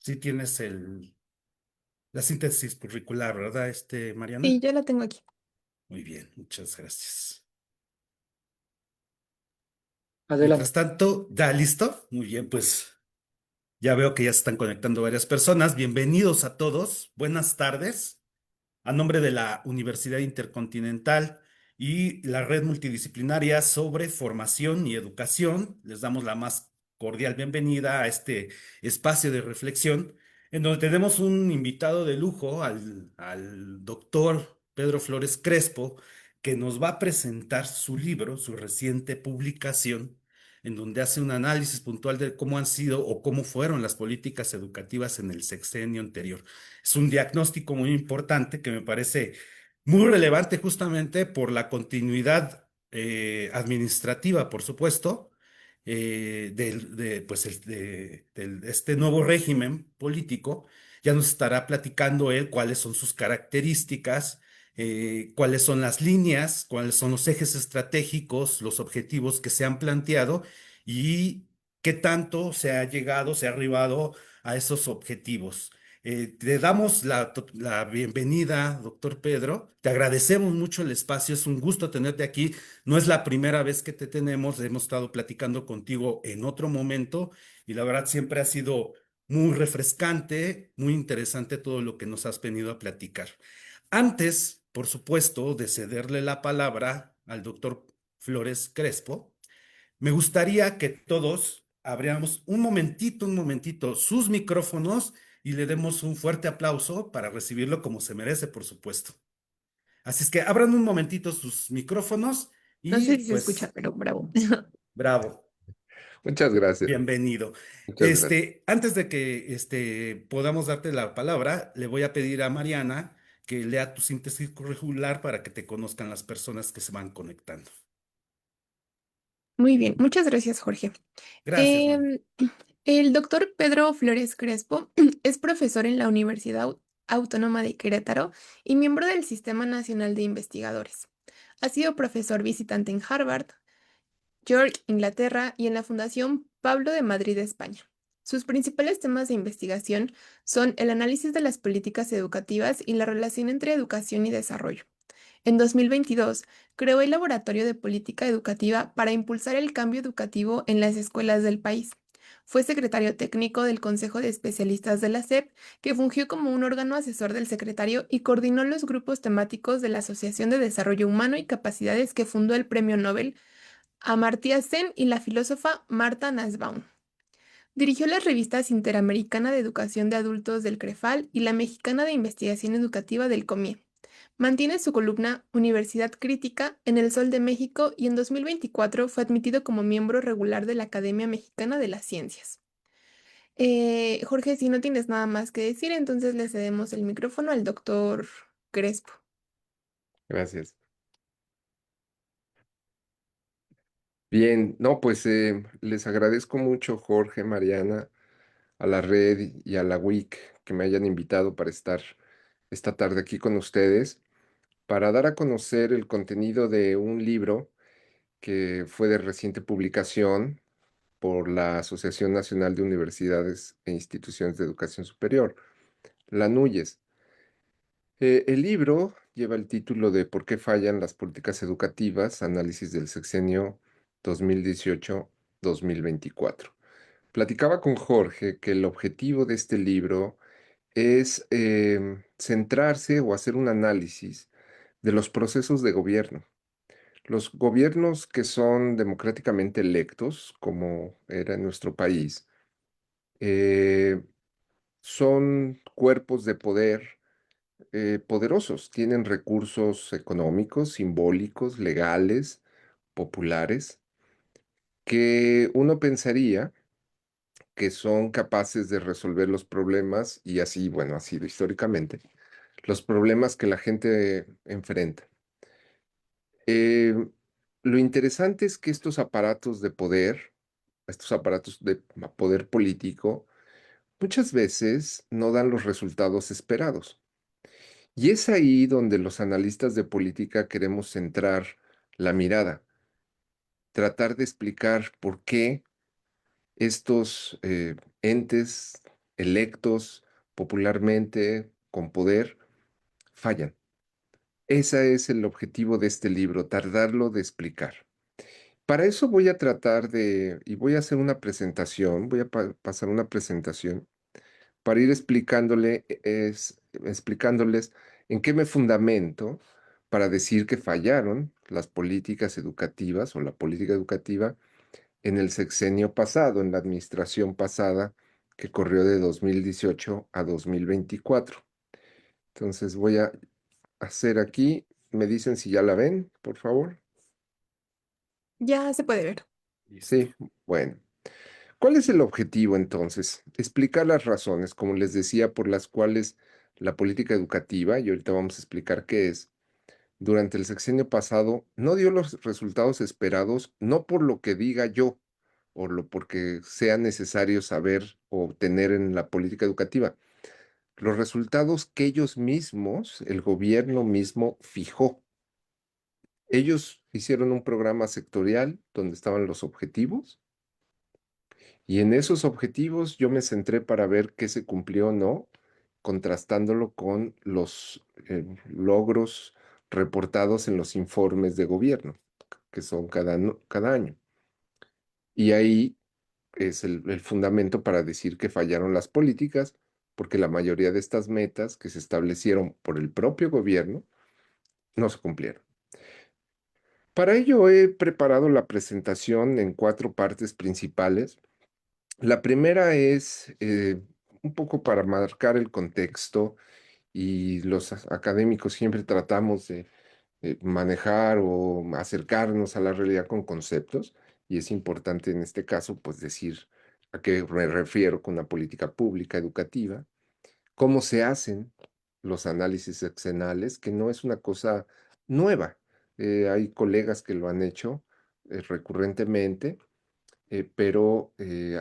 Sí tienes la síntesis curricular, ¿verdad, Sí, Mariana? yo la tengo aquí. Muy bien, muchas gracias. Mientras Adelante. tanto, ¿ya listo? Muy bien, pues ya veo que ya se están conectando varias personas. Bienvenidos a todos. Buenas tardes. A nombre de la Universidad Intercontinental y la Red Multidisciplinaria sobre Formación y Educación, les damos la más cordial bienvenida a este espacio de reflexión, en donde tenemos un invitado de lujo, al doctor Pedro Flores Crespo, que nos va a presentar su libro, su reciente publicación, en donde hace un análisis puntual de cómo han sido o cómo fueron las políticas educativas en el sexenio anterior. Es un diagnóstico muy importante que me parece muy relevante justamente por la continuidad administrativa, por supuesto, pues este nuevo régimen político. Ya nos estará platicando él cuáles son sus características, cuáles son las líneas, cuáles son los ejes estratégicos, los objetivos que se han planteado y qué tanto se ha llegado, se ha arribado a esos objetivos. Te damos la bienvenida, doctor Pedro. Te agradecemos mucho el espacio. Es un gusto tenerte aquí. No es la primera vez que te tenemos. Hemos estado platicando contigo en otro momento y la verdad siempre ha sido muy refrescante, muy interesante todo lo que nos has venido a platicar. Antes, por supuesto, de cederle la palabra al doctor Flores Crespo, me gustaría que todos abriéramos un momentito sus micrófonos y le demos un fuerte aplauso para recibirlo como se merece, por supuesto. Así es que abran un momentito sus micrófonos No y sé si se escucha, pues, pero bravo. bravo, Muchas gracias. bienvenido. Muchas gracias. Antes de que podamos darte la palabra, le voy a pedir a Mariana que lea tu síntesis curricular para que te conozcan las personas que se van conectando. Muy bien, muchas gracias, Jorge. Gracias, Mariana. Em, el doctor Pedro Flores Crespo es profesor en la Universidad Autónoma de Querétaro y miembro del Sistema Nacional de Investigadores. Ha sido profesor visitante en Harvard, York, Inglaterra, y en la Fundación Pablo de Madrid, España. Sus principales temas de investigación son el análisis de las políticas educativas y la relación entre educación y desarrollo. En 2022, creó el Laboratorio de Política Educativa para impulsar el cambio educativo en las escuelas del país. Fue secretario técnico del Consejo de Especialistas de la SEP, que fungió como un órgano asesor del secretario y coordinó los grupos temáticos de la Asociación de Desarrollo Humano y Capacidades que fundó el Premio Nobel Amartya Sen y la filósofa Marta Nussbaum. Dirigió las revistas Interamericana de Educación de Adultos del CREFAL y la Mexicana de Investigación Educativa del COMIE. Mantiene su columna Universidad Crítica en El Sol de México y en 2024 fue admitido como miembro regular de la Academia Mexicana de las Ciencias. Jorge, si no tienes nada más que decir, entonces le cedemos el micrófono al doctor Crespo. Gracias. Bien, no, pues les agradezco mucho, Jorge, Mariana, a la red y a la WIC que me hayan invitado para estar esta tarde aquí con ustedes, para dar a conocer el contenido de un libro que fue de reciente publicación por la Asociación Nacional de Universidades e Instituciones de Educación Superior, la NUYES. El libro lleva el título de ¿Por qué fallan las políticas educativas? Análisis del sexenio 2018-2024. Platicaba con Jorge que el objetivo de este libro es centrarse o hacer un análisis de los procesos de gobierno. Los gobiernos que son democráticamente electos, como era en nuestro país, eh, son cuerpos de poder poderosos, tienen recursos económicos, simbólicos, legales, populares, que uno pensaría que son capaces de resolver los problemas, y así, bueno, ha sido históricamente, los problemas que la gente enfrenta. Eh, lo interesante es que estos aparatos de poder, estos aparatos de poder político, muchas veces no dan los resultados esperados. Y es ahí donde los analistas de política queremos centrar la mirada, tratar de explicar por qué estos entes, electos popularmente, con poder, fallan. Ese es el objetivo de este libro, tardarlo de explicar. Para eso voy a tratar y voy a hacer una presentación, voy a pasar una presentación para ir explicándoles en qué me fundamento para decir que fallaron las políticas educativas o la política educativa en el sexenio pasado, en la administración pasada que corrió de 2018 a 2024. Entonces voy a hacer aquí, me dicen si ya la ven, por favor. Ya se puede ver. Listo. Sí, bueno. ¿Cuál es el objetivo entonces? Explicar las razones, como les decía, por las cuales la política educativa, y ahorita vamos a explicar qué es, durante el sexenio pasado no dio los resultados esperados, no por lo que diga yo o porque sea necesario saber o obtener en la política educativa, los resultados que ellos mismos, el gobierno mismo, fijó. Ellos hicieron un programa sectorial donde estaban los objetivos y en esos objetivos yo me centré para ver qué se cumplió o no, contrastándolo con los logros reportados en los informes de gobierno, que son cada año. Y ahí es el fundamento para decir que fallaron las políticas, porque la mayoría de estas metas que se establecieron por el propio gobierno no se cumplieron. Para ello he preparado la presentación en 4 partes principales. La primera es un poco para marcar el contexto y los académicos siempre tratamos de manejar o acercarnos a la realidad con conceptos y es importante en este caso pues decir a qué me refiero con una política pública educativa, cómo se hacen los análisis sexenales, que no es una cosa nueva. Hay colegas que lo han hecho recurrentemente, pero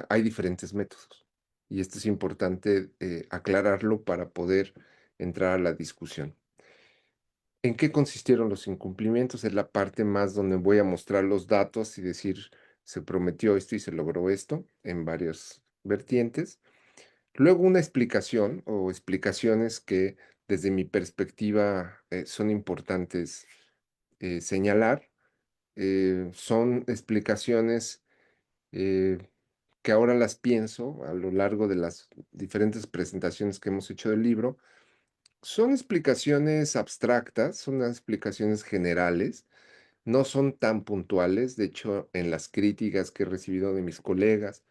hay diferentes métodos. Y esto es importante aclararlo para poder entrar a la discusión. ¿En qué consistieron los incumplimientos? Es la parte más donde voy a mostrar los datos y decir, se prometió esto y se logró esto en varias vertientes. Luego una explicación o explicaciones que desde mi perspectiva son importantes señalar. Son explicaciones eh, que ahora las pienso a lo largo de las diferentes presentaciones que hemos hecho del libro. Son explicaciones abstractas, son unas explicaciones generales, no son tan puntuales. De hecho, en las críticas que he recibido de mis colegas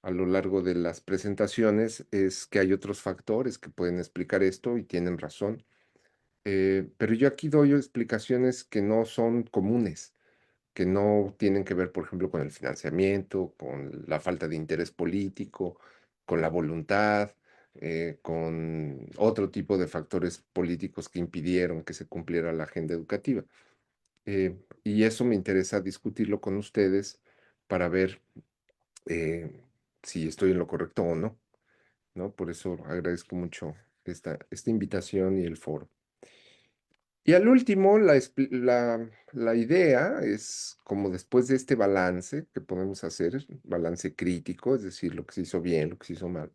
a lo largo de las presentaciones es que hay otros factores que pueden explicar esto y tienen razón. Pero yo aquí doy explicaciones que no son comunes, que no tienen que ver, por ejemplo, con el financiamiento, con la falta de interés político, con la voluntad, con otro tipo de factores políticos que impidieron que se cumpliera la agenda educativa. Y eso me interesa discutirlo con ustedes para ver eh, si estoy en lo correcto o no, ¿no? Por eso agradezco mucho esta invitación y el foro. Y al último, la idea es, como después de este balance que podemos hacer, balance crítico, es decir, lo que se hizo bien, lo que se hizo mal,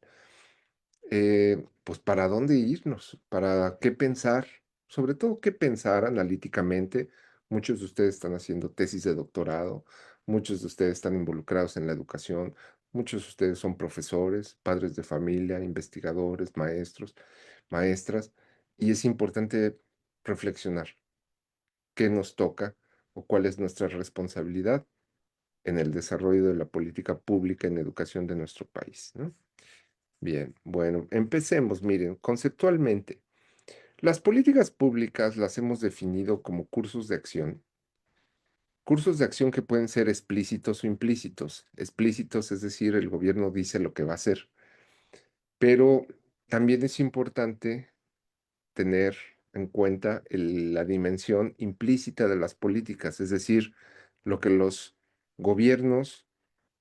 pues para dónde irnos, para qué pensar, sobre todo qué pensar analíticamente. Muchos de ustedes están haciendo tesis de doctorado, muchos de ustedes están involucrados en la educación, muchos de ustedes son profesores, padres de familia, investigadores, maestros, maestras, y es importante reflexionar qué nos toca o cuál es nuestra responsabilidad en el desarrollo de la política pública en educación de nuestro país, ¿no? Bien, bueno, empecemos. Miren, conceptualmente, las políticas públicas las hemos definido como cursos de acción que pueden ser explícitos o implícitos. Explícitos, es decir, el gobierno dice lo que va a hacer, pero también es importante tener en cuenta la dimensión implícita de las políticas, es decir, lo que los gobiernos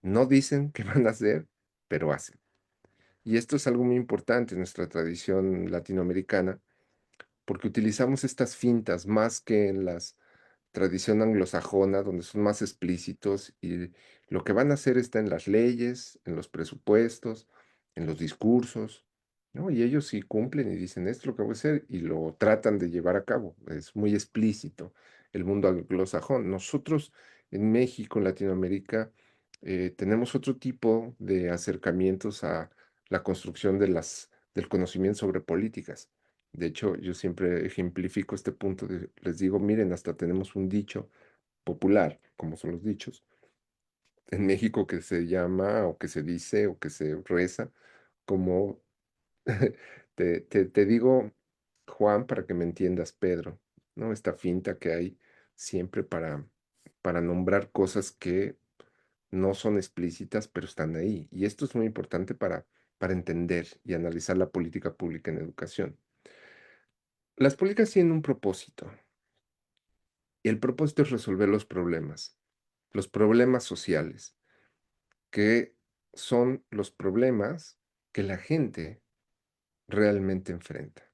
no dicen que van a hacer, pero hacen. Y esto es algo muy importante en nuestra tradición latinoamericana, porque utilizamos estas fintas más que en la tradición anglosajona, donde son más explícitos y lo que van a hacer está en las leyes, en los presupuestos, en los discursos, ¿no? Y ellos sí cumplen y dicen, esto es lo que voy a hacer, y lo tratan de llevar a cabo. Es muy explícito el mundo anglosajón. Nosotros en México, en Latinoamérica, tenemos otro tipo de acercamientos a la construcción del conocimiento sobre políticas. De hecho, yo siempre ejemplifico este punto, les digo, miren, hasta tenemos un dicho popular, como son los dichos, en México que se llama, o que se dice, o que se reza, como te digo, Juan, para que me entiendas, Pedro, ¿no? Esta finta que hay siempre para nombrar cosas que no son explícitas, pero están ahí. Y esto es muy importante para entender y analizar la política pública en educación. Las políticas tienen un propósito, y el propósito es resolver los problemas sociales, que son los problemas que la gente realmente enfrenta.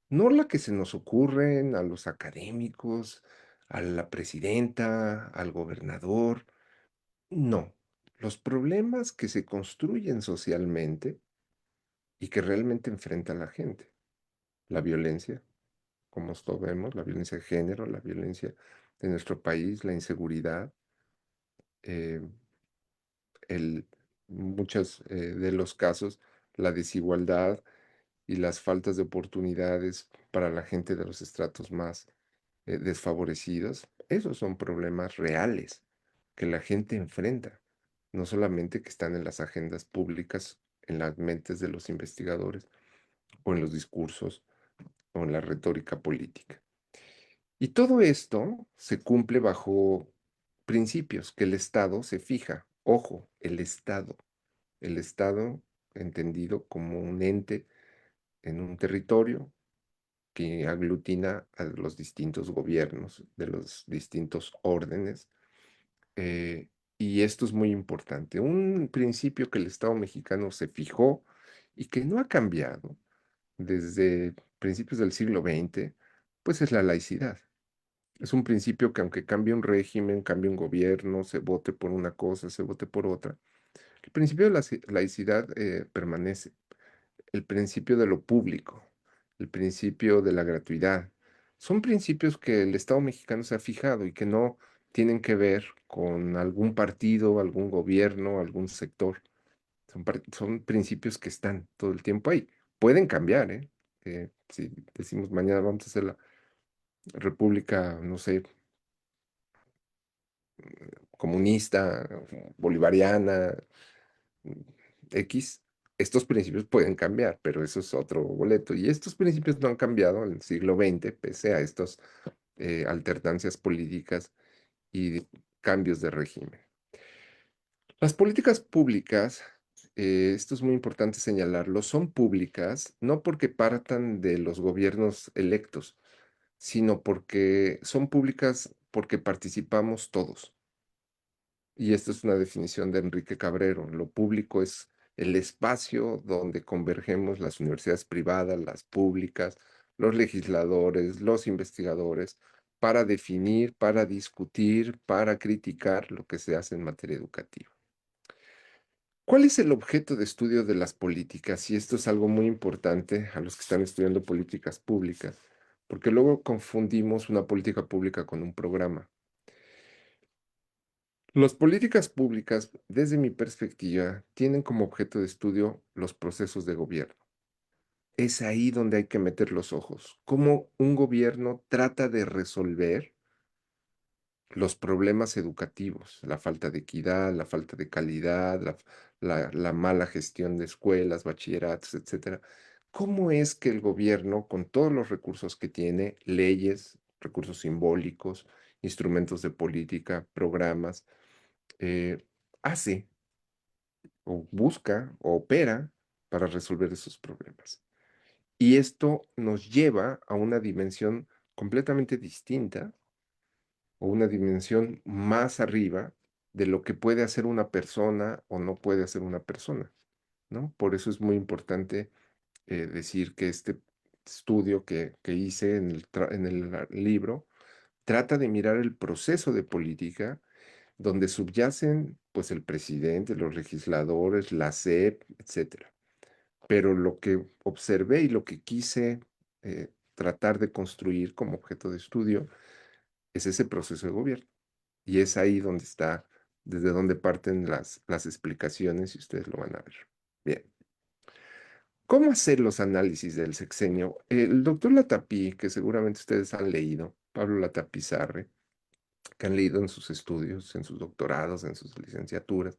No la que se nos ocurren a los académicos, a la presidenta, al gobernador, no. Los problemas que se construyen socialmente y que realmente enfrenta la gente. La violencia, como todos vemos, la violencia de género, la violencia de nuestro país, la inseguridad, eh, muchos de los casos, la desigualdad y las faltas de oportunidades para la gente de los estratos más desfavorecidos. Esos son problemas reales que la gente enfrenta, no solamente que están en las agendas públicas, en las mentes de los investigadores o en los discursos o en la retórica política. Y todo esto se cumple bajo principios que el Estado se fija. Ojo, el Estado entendido como un ente en un territorio que aglutina a los distintos gobiernos de los distintos órdenes. eh, y esto es muy importante. Un principio que el Estado mexicano se fijó y que no ha cambiado desde principios del siglo XX, pues es la laicidad. Es un principio que aunque cambie un régimen, cambie un gobierno, se vote por una cosa, se vote por otra, el principio de la laicidad permanece. El principio de lo público, el principio de la gratuidad. Son principios que el Estado mexicano se ha fijado y que no tienen que ver con algún partido, algún gobierno, algún sector. Son principios que están todo el tiempo ahí. Pueden cambiar, ¿eh? Si decimos mañana vamos a hacer la república, no sé, comunista, bolivariana, X, estos principios pueden cambiar, pero eso es otro boleto. Y estos principios no han cambiado en el siglo XX, pese a estas alternancias políticas y cambios de régimen. Las políticas públicas, esto es muy importante señalarlo, son públicas no porque partan de los gobiernos electos, sino porque son públicas porque participamos todos. Y esta es una definición de Enrique Cabrero. Lo público es el espacio donde convergemos las universidades privadas, las públicas, los legisladores, los investigadores, para definir, para discutir, para criticar lo que se hace en materia educativa. ¿Cuál es el objeto de estudio de las políticas? Y esto es algo muy importante a los que están estudiando políticas públicas, porque luego confundimos una política pública con un programa. Las políticas públicas, desde mi perspectiva, tienen como objeto de estudio los procesos de gobierno. Es ahí donde hay que meter los ojos. Cómo un gobierno trata de resolver los problemas educativos, la falta de equidad, la falta de calidad, la mala gestión de escuelas, bachilleratos, etcétera. ¿Cómo es que el gobierno, con todos los recursos que tiene, leyes, recursos simbólicos, instrumentos de política, programas, eh, hace o busca o opera para resolver esos problemas? Y esto nos lleva a una dimensión completamente distinta o una dimensión más arriba de lo que puede hacer una persona o no puede hacer una persona, ¿no? Por eso es muy importante decir que este estudio que hice en el libro trata de mirar el proceso de política donde subyacen pues el presidente, los legisladores, la SEP, etcétera. pero lo que observé y lo que quise tratar de construir como objeto de estudio es ese proceso de gobierno. Y es ahí donde está, desde donde parten las explicaciones y ustedes lo van a ver. Bien. ¿Cómo hacer los análisis del sexenio? El doctor Latapí, que seguramente ustedes han leído, Pablo Latapizarre, que han leído en sus estudios, en sus doctorados, en sus licenciaturas.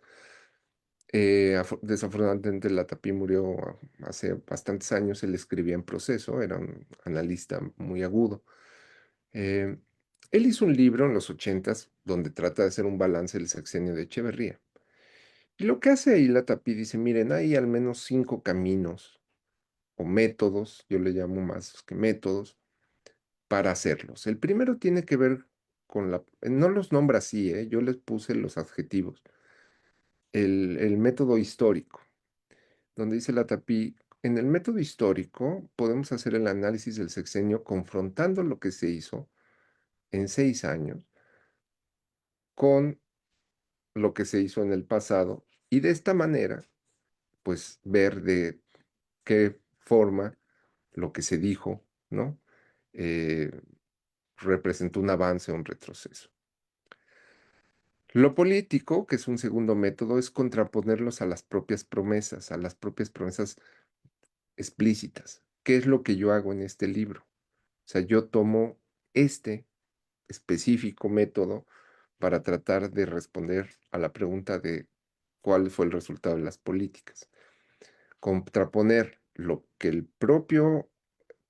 Desafortunadamente Latapí murió hace bastantes años, él escribía en Proceso, era un analista muy agudo. Eh, Él hizo un libro en los ochentas donde trata de hacer un balance del sexenio de Echeverría. Y lo que hace ahí Latapí dice, miren, hay al menos 5 caminos o métodos, yo le llamo más que métodos, para hacerlos. El primero tiene que ver con no los nombra así, yo les puse los adjetivos. El método histórico, donde dice Latapí, en el método histórico podemos hacer el análisis del sexenio confrontando lo que se hizo en 6 años con lo que se hizo en el pasado y de esta manera, pues ver de qué forma lo que se dijo, ¿no? Eh, representó un avance o un retroceso. Lo político, que es un segundo método, es contraponerlos a las propias promesas explícitas. ¿Qué es lo que yo hago en este libro? O sea, yo tomo este específico método para tratar de responder a la pregunta de cuál fue el resultado de las políticas. Contraponer lo que el propio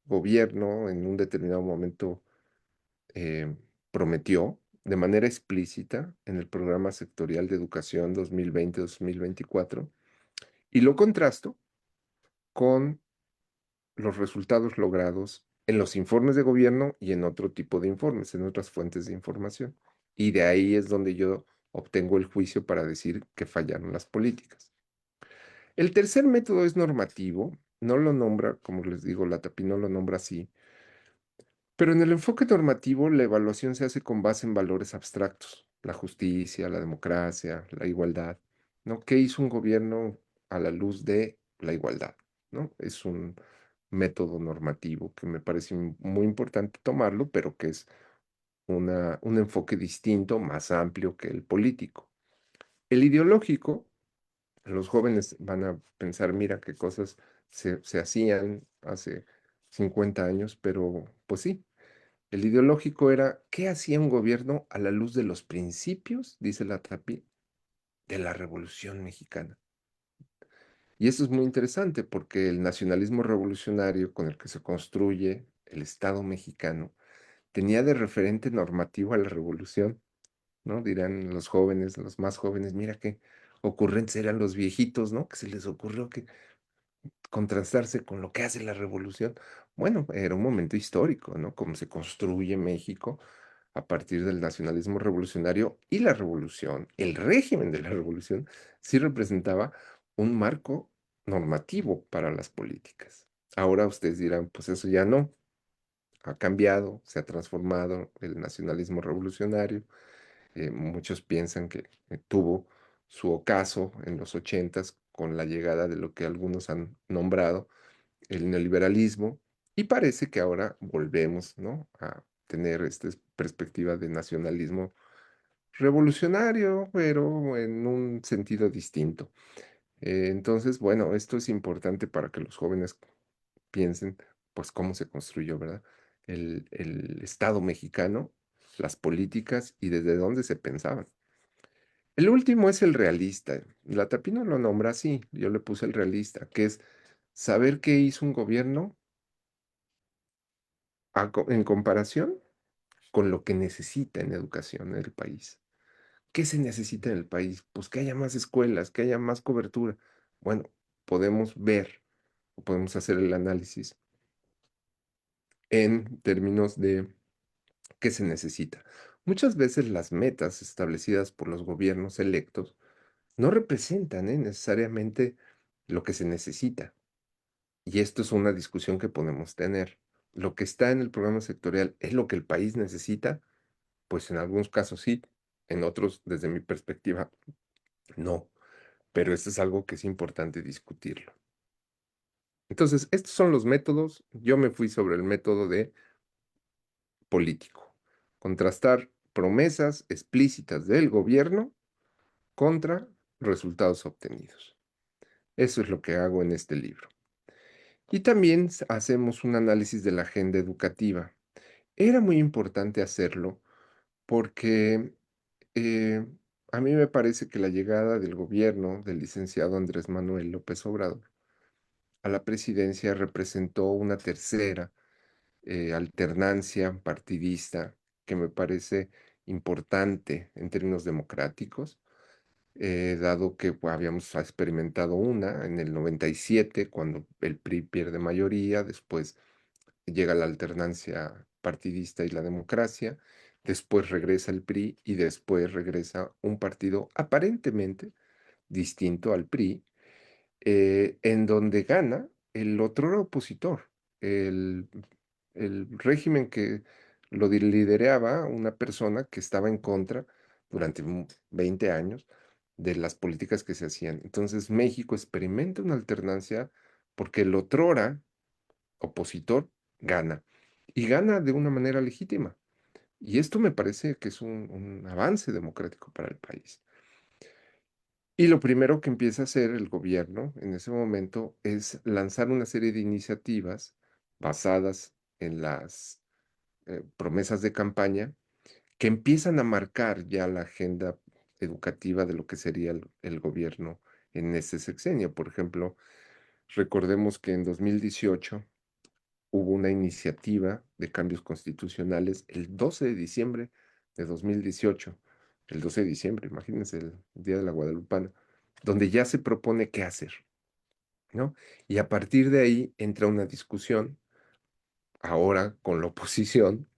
gobierno en un determinado momento eh, prometió de manera explícita en el programa sectorial de educación 2020-2024 y lo contrasto con los resultados logrados en los informes de gobierno y en otro tipo de informes, en otras fuentes de información. Y de ahí es donde yo obtengo el juicio para decir que fallaron las políticas. El tercer método es normativo, no lo nombra, como les digo, Latapí no lo nombra así, pero en el enfoque normativo la evaluación se hace con base en valores abstractos, la justicia, la democracia, la igualdad, ¿no? ¿Qué hizo un gobierno a la luz de la igualdad? ¿No? Es un método normativo que me parece muy importante tomarlo, pero que es un enfoque distinto, más amplio que el político. El ideológico, los jóvenes van a pensar, mira qué cosas se hacían hace 50 años, pero pues sí, el ideológico era, ¿qué hacía un gobierno a la luz de los principios, dice la Tapi, de la Revolución Mexicana? Y eso es muy interesante porque el nacionalismo revolucionario con el que se construye el Estado mexicano tenía de referente normativo a la revolución, ¿no? Dirán los jóvenes, los más jóvenes, mira qué ocurrentes eran los viejitos, ¿no? Que se les ocurrió que contrastarse con lo que hace la revolución. Bueno, era un momento histórico, ¿no? Cómo se construye México a partir del nacionalismo revolucionario y la revolución, el régimen de la revolución, sí representaba un marco normativo para las políticas. Ahora ustedes dirán, pues eso ya no, ha cambiado, se ha transformado el nacionalismo revolucionario. Muchos piensan que tuvo su ocaso en los ochentas con la llegada de lo que algunos han nombrado el neoliberalismo y parece que ahora volvemos, ¿no? A tener esta perspectiva de nacionalismo revolucionario, pero en un sentido distinto. Entonces, bueno, esto es importante para que los jóvenes piensen, pues, cómo se construyó, ¿verdad? El Estado mexicano, las políticas y desde dónde se pensaban. El último es el realista. La Tapino lo nombra así, yo le puse el realista, que es saber qué hizo un gobierno en comparación con lo que necesita en educación en el país. ¿Qué se necesita en el país? Pues que haya más escuelas, que haya más cobertura. Bueno, podemos ver o podemos hacer el análisis en términos de qué se necesita. Muchas veces las metas establecidas por los gobiernos electos no representan necesariamente lo que se necesita. Y esto es una discusión que podemos tener. Lo que está en el programa sectorial es lo que el país necesita. Pues en algunos casos sí, en otros, desde mi perspectiva, no. Pero esto es algo que es importante discutirlo. Entonces, estos son los métodos. Yo me fui sobre el método de político. Contrastar promesas explícitas del gobierno contra resultados obtenidos. Eso es lo que hago en este libro. Y también hacemos un análisis de la agenda educativa. Era muy importante hacerlo porque eh, a mí me parece que la llegada del gobierno del licenciado Andrés Manuel López Obrador a la presidencia representó una tercera alternancia partidista que me parece importante en términos democráticos, dado que pues, habíamos experimentado una en el 97, cuando el PRI pierde mayoría, después llega la alternancia partidista y la democracia, después regresa el PRI y después regresa un partido aparentemente distinto al PRI, en donde gana el otro opositor, el, el régimen que lideraba una persona que estaba en contra durante 20 años de las políticas que se hacían. Entonces México experimenta una alternancia porque el otrora opositor gana y gana de una manera legítima. Y esto me parece que es un avance democrático para el país. Y lo primero que empieza a hacer el gobierno en ese momento es lanzar una serie de iniciativas basadas en las promesas de campaña que empiezan a marcar ya la agenda educativa de lo que sería el gobierno en ese sexenio. Por ejemplo, recordemos que en 2018 hubo una iniciativa de cambios constitucionales el 12 de diciembre de 2018, el 12 de diciembre, imagínense el Día de la Guadalupana, donde ya se propone qué hacer, ¿no? Y a partir de ahí entra una discusión, ahora con la oposición,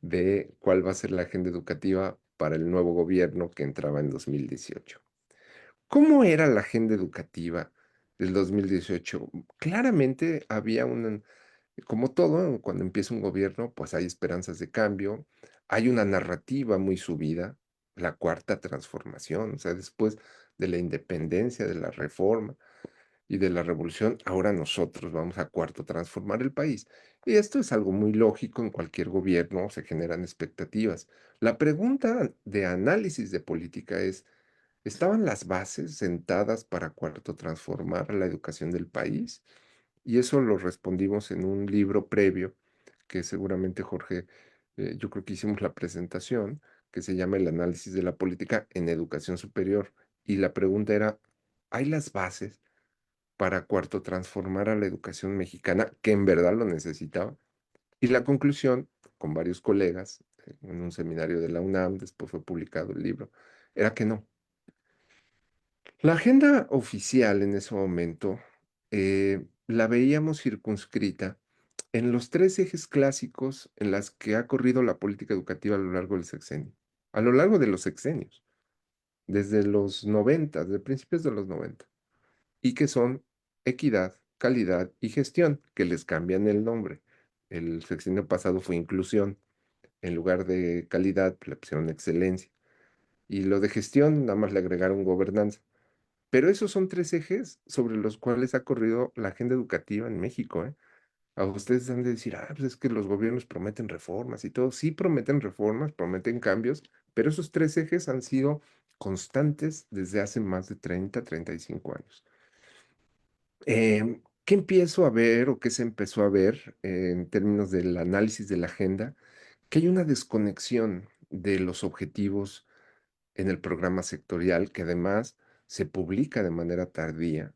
de cuál va a ser la agenda educativa para el nuevo gobierno que entraba en 2018. ¿Cómo era la agenda educativa del 2018? Claramente había un, como todo, cuando empieza un gobierno, pues hay esperanzas de cambio, hay una narrativa muy subida, la cuarta transformación, o sea, después de la independencia, de la reforma y de la revolución, ahora nosotros vamos a cuarto transformar el país. Y esto es algo muy lógico en cualquier gobierno, se generan expectativas. La pregunta de análisis de política es, ¿estaban las bases sentadas para cuarto transformar la educación del país? Y eso lo respondimos en un libro previo, que seguramente Jorge, yo creo que hicimos la presentación, que se llama El análisis de la política en educación superior. Y la pregunta era, ¿hay las bases para cuarto transformar a la educación mexicana que en verdad lo necesitaba? Y la conclusión, con varios colegas, en un seminario de la UNAM, después fue publicado el libro, era que no. La agenda oficial en ese momento la veíamos circunscrita en los tres ejes clásicos en las que ha corrido la política educativa a lo largo del sexenio, a lo largo de los sexenios, desde los 90, de principios de los 90, y que son equidad, calidad y gestión, que les cambian el nombre. El sexenio pasado fue inclusión, en lugar de calidad le pusieron excelencia, y lo de gestión nada más le agregaron gobernanza. Pero esos son tres ejes sobre los cuales ha corrido la agenda educativa en México, ¿eh? A ustedes han de decir, pues es que los gobiernos prometen reformas y todo. Sí prometen reformas, prometen cambios, pero esos tres ejes han sido constantes desde hace más de 35 años. ¿Qué empiezo a ver o qué se empezó a ver en términos del análisis de la agenda? Que hay una desconexión de los objetivos en el programa sectorial, que además se publica de manera tardía,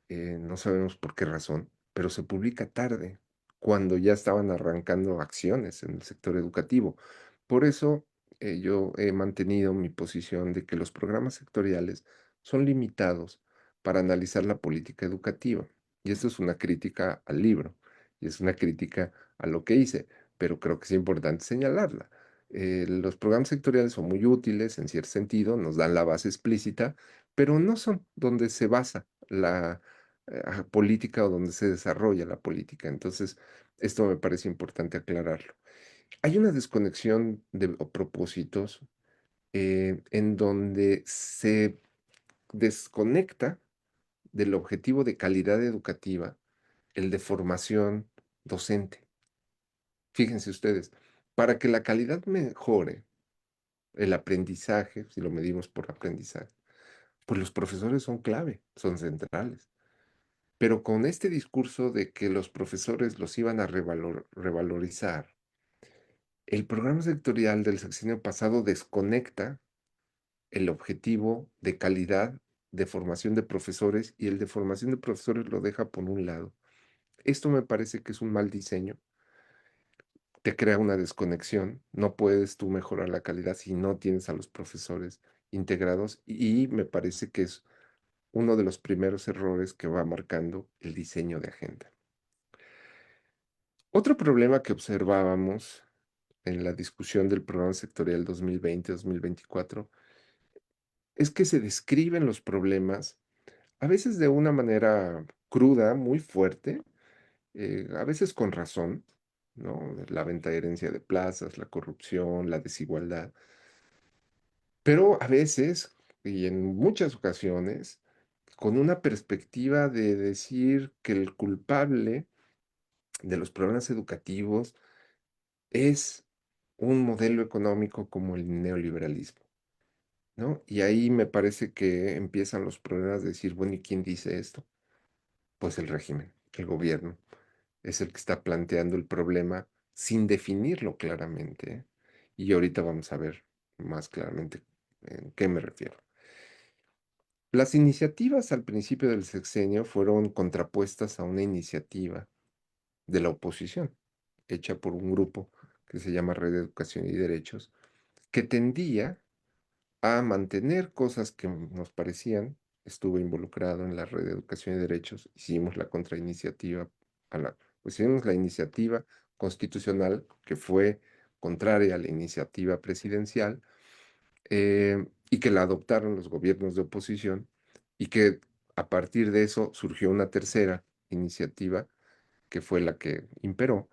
no sabemos por qué razón, pero se publica tarde, cuando ya estaban arrancando acciones en el sector educativo. Por eso yo he mantenido mi posición de que los programas sectoriales son limitados para analizar la política educativa. Y esto es una crítica al libro, y es una crítica a lo que hice, pero creo que es importante señalarla. Los programas sectoriales son muy útiles en cierto sentido, nos dan la base explícita, pero no son donde se basa la política o donde se desarrolla la política. Entonces, esto me parece importante aclararlo. Hay una desconexión de propósitos en donde se desconecta del objetivo de calidad educativa el de formación docente. Fíjense ustedes, para que la calidad mejore, el aprendizaje, si lo medimos por aprendizaje, pues los profesores son clave, son centrales. Pero con este discurso de que los profesores los iban a revalorizar, el programa sectorial del sexenio pasado desconecta el objetivo de calidad de formación de profesores y el de formación de profesores lo deja por un lado. Esto me parece que es un mal diseño, te crea una desconexión, no puedes tú mejorar la calidad si no tienes a los profesores integrados y me parece que es uno de los primeros errores que va marcando el diseño de agenda. Otro problema que observábamos en la discusión del programa sectorial 2020-2024 es que se describen los problemas a veces de una manera cruda, muy fuerte, a veces con razón, ¿no? La venta de herencia de plazas, la corrupción, la desigualdad, pero a veces, y en muchas ocasiones, con una perspectiva de decir que el culpable de los problemas educativos es un modelo económico como el neoliberalismo, ¿no? Y ahí me parece que empiezan los problemas de decir, bueno, ¿y quién dice esto? Pues el régimen, el gobierno, es el que está planteando el problema sin definirlo claramente, ¿eh? Y ahorita vamos a ver más claramente en qué me refiero. Las iniciativas al principio del sexenio fueron contrapuestas a una iniciativa de la oposición, hecha por un grupo que se llama Red de Educación y Derechos, que tendía a mantener cosas que nos parecían. Estuve involucrado en la Red de Educación y Derechos, hicimos la contrainiciativa, pues hicimos la iniciativa constitucional que fue contraria a la iniciativa presidencial, y que la adoptaron los gobiernos de oposición y que a partir de eso surgió una tercera iniciativa que fue la que imperó.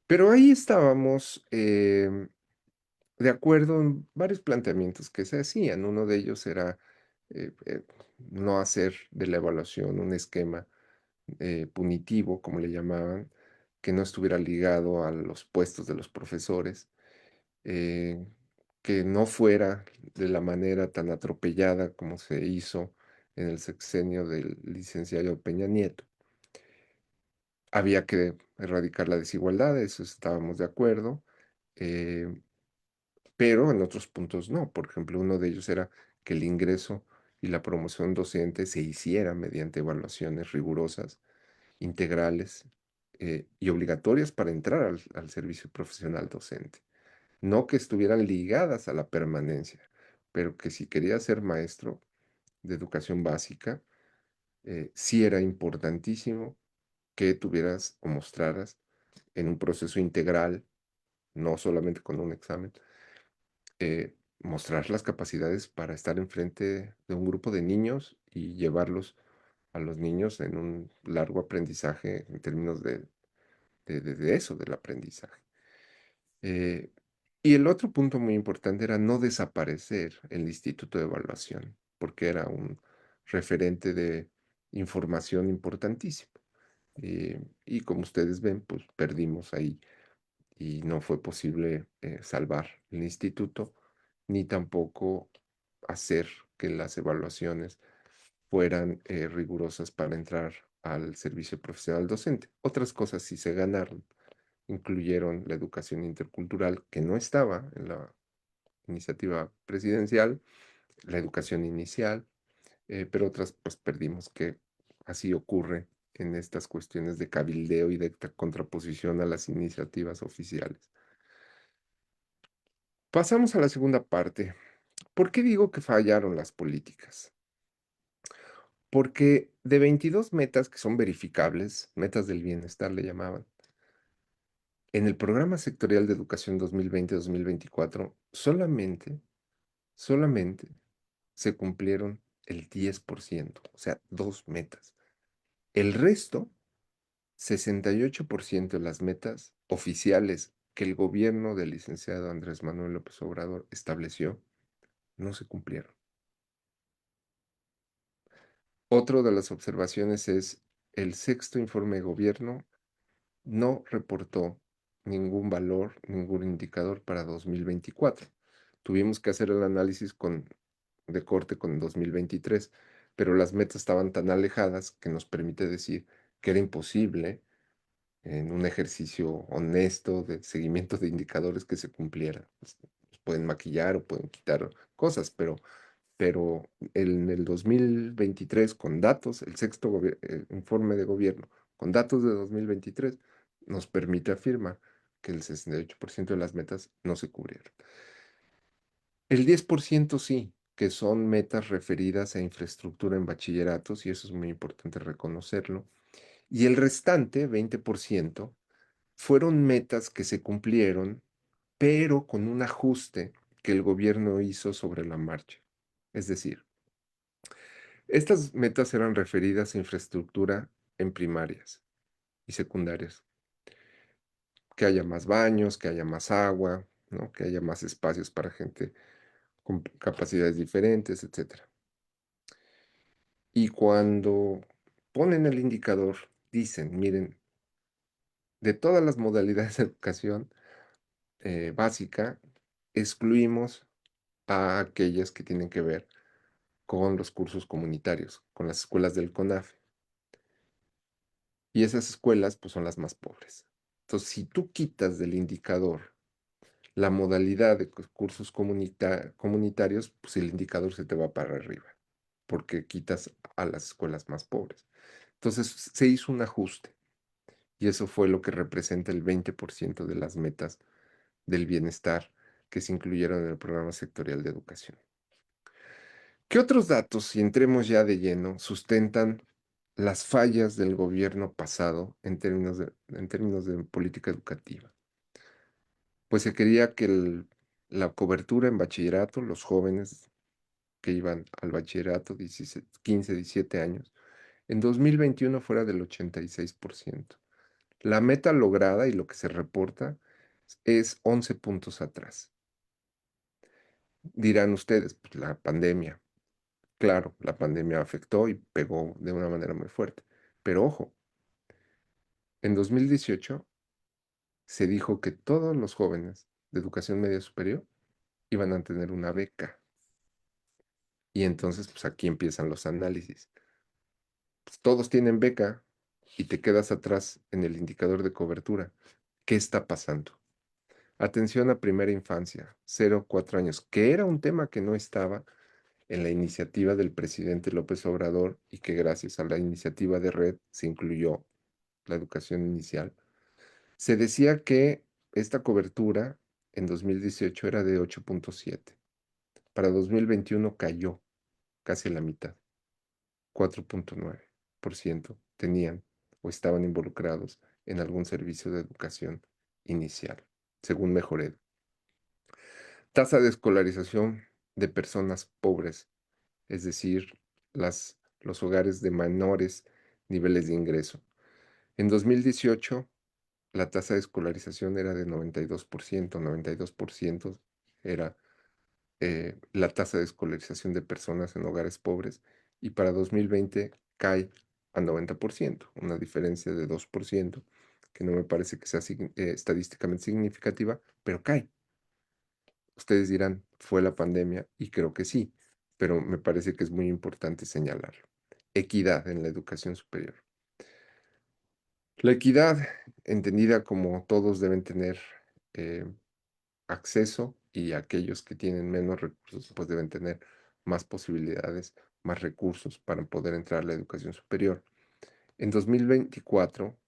Pero ahí estábamos de acuerdo en varios planteamientos que se hacían. Uno de ellos era no hacer de la evaluación un esquema punitivo, como le llamaban, que no estuviera ligado a los puestos de los profesores, eh, que no fuera de la manera tan atropellada como se hizo en el sexenio del licenciado Peña Nieto. Había que erradicar la desigualdad, eso estábamos de acuerdo, eh, pero en otros puntos no. Por ejemplo, uno de ellos era que el ingreso y la promoción docente se hiciera mediante evaluaciones rigurosas, integrales y obligatorias para entrar al servicio profesional docente. No que estuvieran ligadas a la permanencia, pero que si querías ser maestro de educación básica, sí era importantísimo que tuvieras o mostraras en un proceso integral, no solamente con un examen, mostrar las capacidades para estar enfrente de un grupo de niños y llevarlos a los niños en un largo aprendizaje en términos de eso, del aprendizaje. Eh, y el otro punto muy importante era no desaparecer el Instituto de Evaluación, porque era un referente de información importantísimo. Y como ustedes ven, pues perdimos ahí y no fue posible salvar el instituto, ni tampoco hacer que las evaluaciones fueran rigurosas para entrar al servicio profesional docente. Otras cosas sí se ganaron, incluyeron la educación intercultural, que no estaba en la iniciativa presidencial, la educación inicial, pero otras pues perdimos, que así ocurre en estas cuestiones de cabildeo y de contraposición a las iniciativas oficiales. Pasamos a la segunda parte. ¿Por qué digo que fallaron las políticas? Porque de 22 metas que son verificables, metas del bienestar le llamaban, en el programa sectorial de educación 2020-2024, solamente se cumplieron el 10%, o sea, dos metas. El resto, 68% de las metas oficiales que el gobierno del licenciado Andrés Manuel López Obrador estableció, no se cumplieron. Otra de las observaciones es el sexto informe de gobierno no reportó ningún valor, ningún indicador para 2024. Tuvimos que hacer el análisis de corte con 2023, pero las metas estaban tan alejadas que nos permite decir que era imposible en un ejercicio honesto de seguimiento de indicadores que se cumpliera. Pues, pueden maquillar o pueden quitar cosas, pero en el 2023, con datos, el sexto informe de gobierno, con datos de 2023, nos permite afirmar que el 68% de las metas no se cubrieron. El 10% sí, que son metas referidas a infraestructura en bachilleratos, y eso es muy importante reconocerlo. Y el restante, 20%, fueron metas que se cumplieron, pero con un ajuste que el gobierno hizo sobre la marcha. Es decir, estas metas eran referidas a infraestructura en primarias y secundarias, que haya más baños, que haya más agua, ¿no? Que haya más espacios para gente con capacidades diferentes, etcétera. Y cuando ponen el indicador, dicen, miren, de todas las modalidades de educación básica, excluimos a aquellas que tienen que ver con los cursos comunitarios, con las escuelas del CONAFE. Y esas escuelas, pues, son las más pobres. Entonces, si tú quitas del indicador la modalidad de cursos comunitarios, pues el indicador se te va para arriba, porque quitas a las escuelas más pobres. Entonces, se hizo un ajuste y eso fue lo que representa el 20% de las metas del bienestar que se incluyeron en el programa sectorial de educación. ¿Qué otros datos, si entremos ya de lleno, sustentan las fallas del gobierno pasado en términos de política educativa? Pues se quería que la cobertura en bachillerato, los jóvenes que iban al bachillerato, 15, 17 años, en 2021 fuera del 86%. La meta lograda y lo que se reporta es 11 puntos atrás. Dirán ustedes, pues la pandemia. Claro, la pandemia afectó y pegó de una manera muy fuerte. Pero ojo, en 2018 se dijo que todos los jóvenes de educación media superior iban a tener una beca. Y entonces, pues aquí empiezan los análisis. Pues, todos tienen beca y te quedas atrás en el indicador de cobertura. ¿Qué está pasando? Atención a primera infancia, 0 a 4 años, que era un tema que no estaba en la iniciativa del presidente López Obrador y que gracias a la iniciativa de Red se incluyó la educación inicial. Se decía que esta cobertura en 2018 era de 8.7. Para 2021 cayó casi la mitad, 4.9% tenían o estaban involucrados en algún servicio de educación inicial, según Mejored. Tasa de escolarización de personas pobres, es decir, los hogares de menores niveles de ingreso. En 2018, la tasa de escolarización era de 92%, 92% era la tasa de escolarización de personas en hogares pobres y para 2020 cae a 90%, una diferencia de 2%, que no me parece que sea estadísticamente significativa, pero cae. Ustedes dirán, fue la pandemia y creo que sí, pero me parece que es muy importante señalarlo. Equidad en la educación superior. La equidad, entendida como todos deben tener eh, acceso y aquellos que tienen menos recursos, pues deben tener más posibilidades, más recursos para poder entrar a la educación superior. En 2024,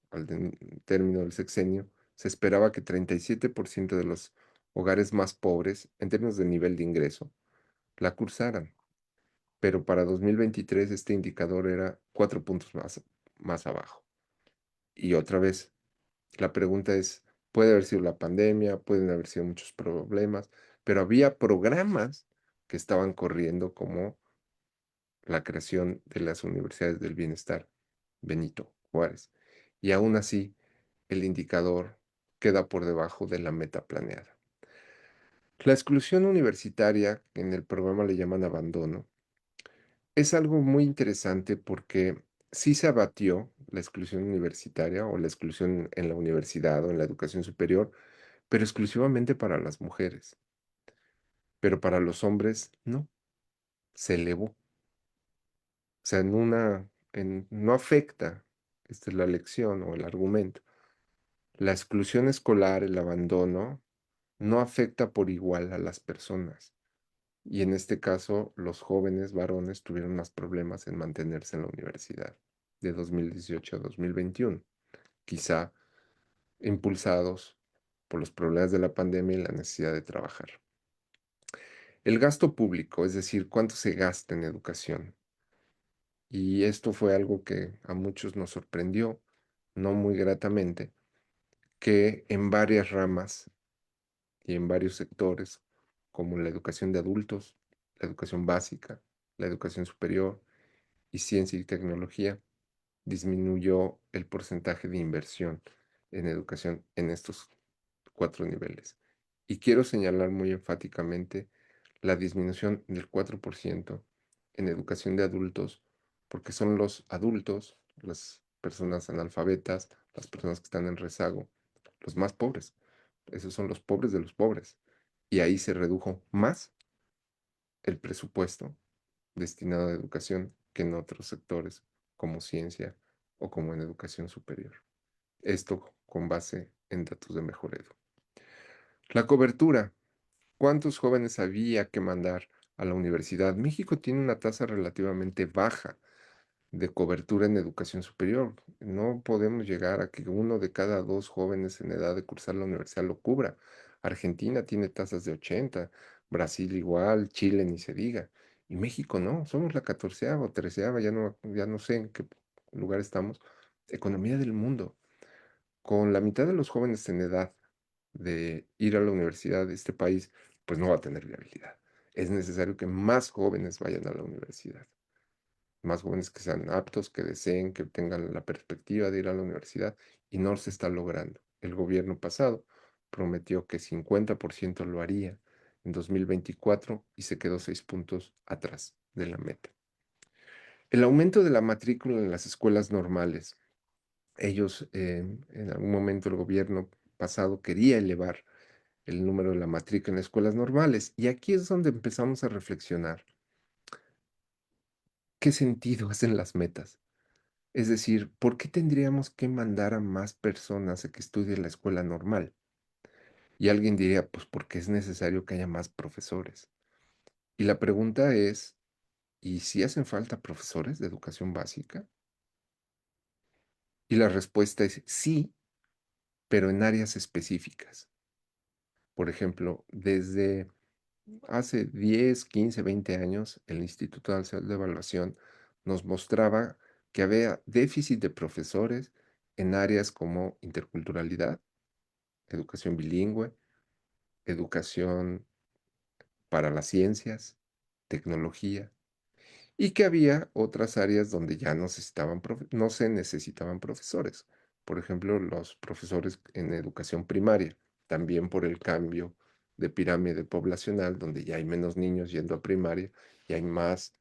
término del sexenio, se esperaba que 37% de los hogares más pobres, en términos de nivel de ingreso, la cursaran. Pero para 2023 este indicador era 4 puntos más abajo. Y otra vez, la pregunta es, puede haber sido la pandemia, pueden haber sido muchos problemas, pero había programas que estaban corriendo como la creación de las universidades del bienestar, Benito Juárez. Y aún así, el indicador queda por debajo de la meta planeada. La exclusión universitaria, en el programa le llaman abandono, es algo muy interesante porque sí se abatió la exclusión universitaria o la exclusión en la universidad o en la educación superior, pero exclusivamente para las mujeres. Pero para los hombres no, se elevó. O sea, no afecta la elección o el argumento. La exclusión escolar, el abandono, no afecta por igual a las personas. Y en este caso, los jóvenes varones tuvieron más problemas en mantenerse en la universidad de 2018 a 2021, quizá impulsados por los problemas de la pandemia y la necesidad de trabajar. El gasto público, es decir, cuánto se gasta en educación. Y esto fue algo que a muchos nos sorprendió, no muy gratamente, que en varias ramas y en varios sectores, como la educación de adultos, la educación básica, la educación superior y ciencia y tecnología, disminuyó el porcentaje de inversión en educación en estos 4 niveles. Y quiero señalar muy enfáticamente la disminución del 4% en educación de adultos, porque son los adultos, las personas analfabetas, las personas que están en rezago, los más pobres. Esos son los pobres de los pobres. Y ahí se redujo más el presupuesto destinado a educación que en otros sectores como ciencia o como en educación superior. Esto con base en datos de Mejoredo. La cobertura. ¿Cuántos jóvenes había que mandar a la universidad? México tiene una tasa relativamente baja de cobertura en educación superior. No podemos llegar a que 1 de cada 2 jóvenes en edad de cursar la universidad lo cubra. Argentina tiene tasas de 80, Brasil igual, Chile ni se diga. Y México no, somos la 14ª o 13ª, ya no sé en qué lugar estamos. Economía del mundo. Con la mitad de los jóvenes en edad de ir a la universidad de este país, pues no va a tener viabilidad. Es necesario que más jóvenes vayan a la universidad, más jóvenes que sean aptos, que deseen, que tengan la perspectiva de ir a la universidad y no se está logrando. El gobierno pasado prometió que 50% lo haría en 2024 y se quedó 6 puntos atrás de la meta. El aumento de la matrícula en las escuelas normales. Ellos, en algún momento el gobierno pasado quería elevar el número de la matrícula en escuelas normales. Y aquí es donde empezamos a reflexionar. ¿Qué sentido hacen las metas? Es decir, ¿por qué tendríamos que mandar a más personas a que estudien la escuela normal? Y alguien diría, pues porque es necesario que haya más profesores. Y la pregunta es, ¿y si hacen falta profesores de educación básica? Y la respuesta es sí, pero en áreas específicas. Por ejemplo, desde hace 10, 15, 20 años, el Instituto Nacional de Evaluación nos mostraba que había déficit de profesores en áreas como interculturalidad, educación bilingüe, educación para las ciencias, tecnología, y que había otras áreas donde ya no se necesitaban profesores. Por ejemplo, los profesores en educación primaria, también por el cambio de pirámide poblacional, donde ya hay menos niños yendo a primaria y hay más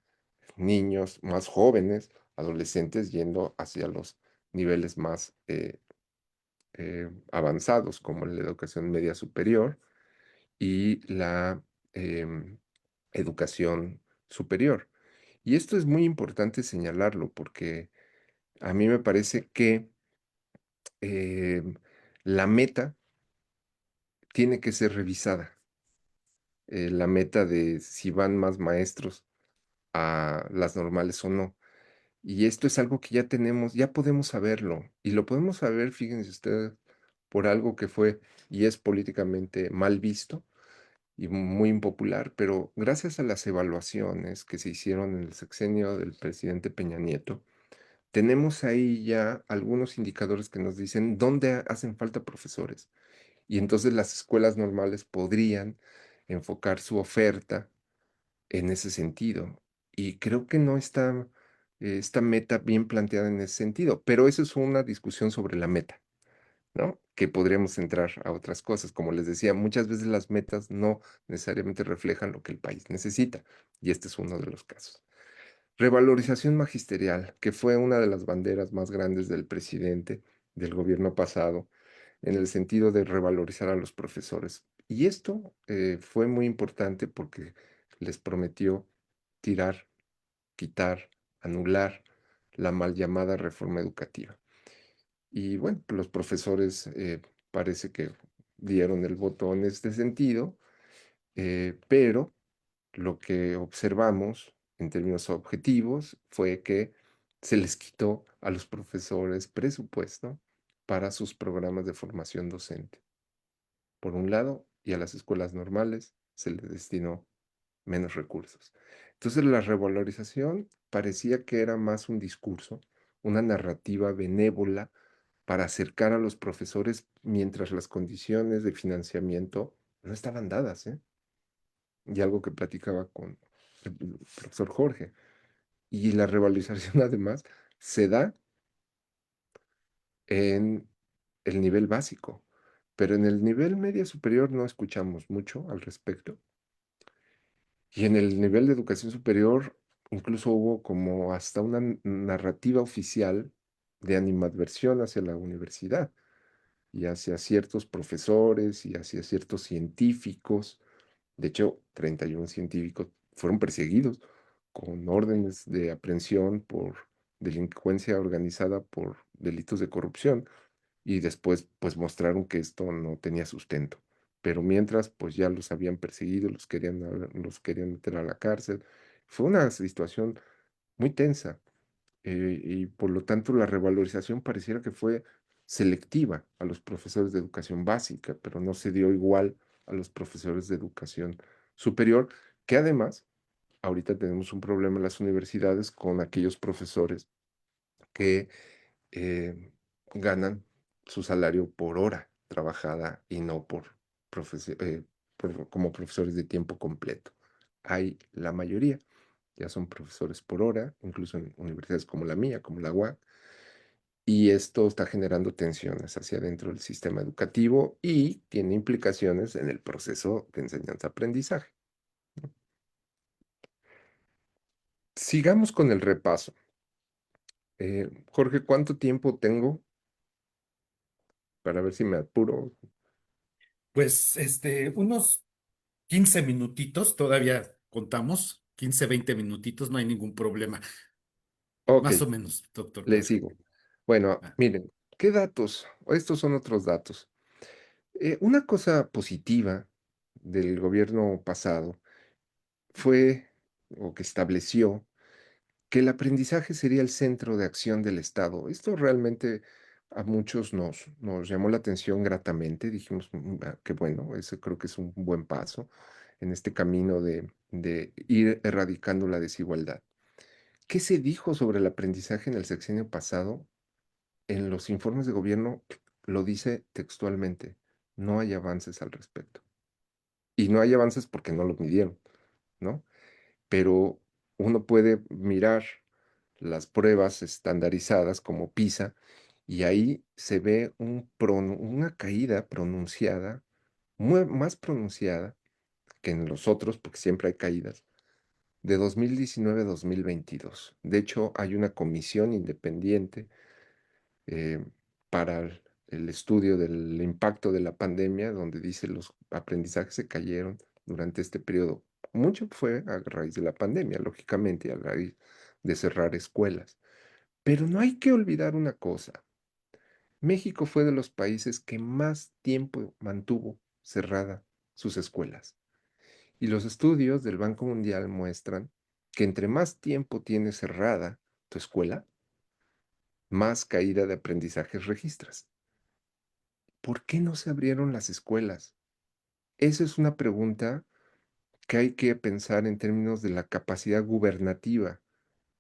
niños, más jóvenes, adolescentes yendo hacia los niveles más avanzados, como la educación media superior y la educación superior. Y esto es muy importante señalarlo porque a mí me parece que em, la meta tiene que ser revisada. La meta de si van más maestros a las normales o no. Y esto es algo que ya tenemos, ya podemos saberlo. Y lo podemos saber, fíjense ustedes, por algo que fue y es políticamente mal visto y muy impopular, pero gracias a las evaluaciones que se hicieron en el sexenio del presidente Peña Nieto, tenemos ahí ya algunos indicadores que nos dicen dónde hacen falta profesores. Y entonces las escuelas normales podrían enfocar su oferta en ese sentido. Y creo que no está esta meta bien planteada en ese sentido, pero eso es una discusión sobre la meta, ¿no? Que podríamos entrar a otras cosas. Como les decía, muchas veces las metas no necesariamente reflejan lo que el país necesita, y este es uno de los casos. Revalorización magisterial, que fue una de las banderas más grandes del presidente del gobierno pasado, en el sentido de revalorizar a los profesores. Y esto fue muy importante porque les prometió tirar, quitar, anular la mal llamada reforma educativa. Y bueno, pues los profesores parece que dieron el voto en este sentido, pero lo que observamos en términos objetivos fue que se les quitó a los profesores presupuesto para sus programas de formación docente, por un lado, y a las escuelas normales se les destinó menos recursos. Entonces la revalorización parecía que era más un discurso, una narrativa benévola para acercar a los profesores mientras las condiciones de financiamiento no estaban dadas, ¿eh? Y algo que platicaba con el profesor Jorge. Y la revalorización además se da en el nivel básico, pero en el nivel media superior no escuchamos mucho al respecto. Y en el nivel de educación superior incluso hubo como hasta una narrativa oficial de animadversión hacia la universidad y hacia ciertos profesores y hacia ciertos científicos. De hecho, 31 científicos fueron perseguidos con órdenes de aprehensión por delincuencia organizada por delitos de corrupción y después pues mostraron que esto no tenía sustento. Pero mientras pues ya los habían perseguido, los querían meter a la cárcel. Fue una situación muy tensa y por lo tanto la revalorización pareciera que fue selectiva a los profesores de educación básica, pero no se dio igual a los profesores de educación superior, que además ahorita tenemos un problema en las universidades con aquellos profesores que eh, ganan su salario por hora trabajada y no como profesores de tiempo completo. Hay la mayoría, ya son profesores por hora, incluso en universidades como la mía, como la UAC, y esto está generando tensiones hacia dentro del sistema educativo y tiene implicaciones en el proceso de enseñanza-aprendizaje. Sigamos con el repaso. Jorge, ¿cuánto tiempo tengo para ver si me apuro? Pues unos 15 minutitos, todavía contamos, 15, 20 minutitos, no hay ningún problema. Ok, Más o menos, doctor le Pedro. sigo. Bueno, Ah, miren, ¿qué datos? Estos son otros datos. Una cosa positiva del gobierno pasado fue, o que estableció, que el aprendizaje sería el centro de acción del Estado. Esto realmente a muchos nos llamó la atención gratamente. Dijimos que bueno, eso creo que es un buen paso en este camino de ir erradicando la desigualdad. ¿Qué se dijo sobre el aprendizaje en el sexenio pasado? En los informes de gobierno lo dice textualmente, no hay avances al respecto. Y no hay avances porque no los midieron, ¿no? Pero uno puede mirar las pruebas estandarizadas como PISA y ahí se ve una caída pronunciada, más pronunciada que en los otros, porque siempre hay caídas, de 2019 a 2022. De hecho, hay una comisión independiente eh, para el estudio del impacto de la pandemia, donde dice los aprendizajes se cayeron durante este periodo. Mucho fue a raíz de la pandemia, lógicamente, a raíz de cerrar escuelas. Pero no hay que olvidar una cosa. México fue de los países que más tiempo mantuvo cerrada sus escuelas. Y los estudios del Banco Mundial muestran que entre más tiempo tienes cerrada tu escuela, más caída de aprendizajes registras. ¿Por qué no se abrieron las escuelas? Esa es una pregunta que hay que pensar en términos de la capacidad gubernativa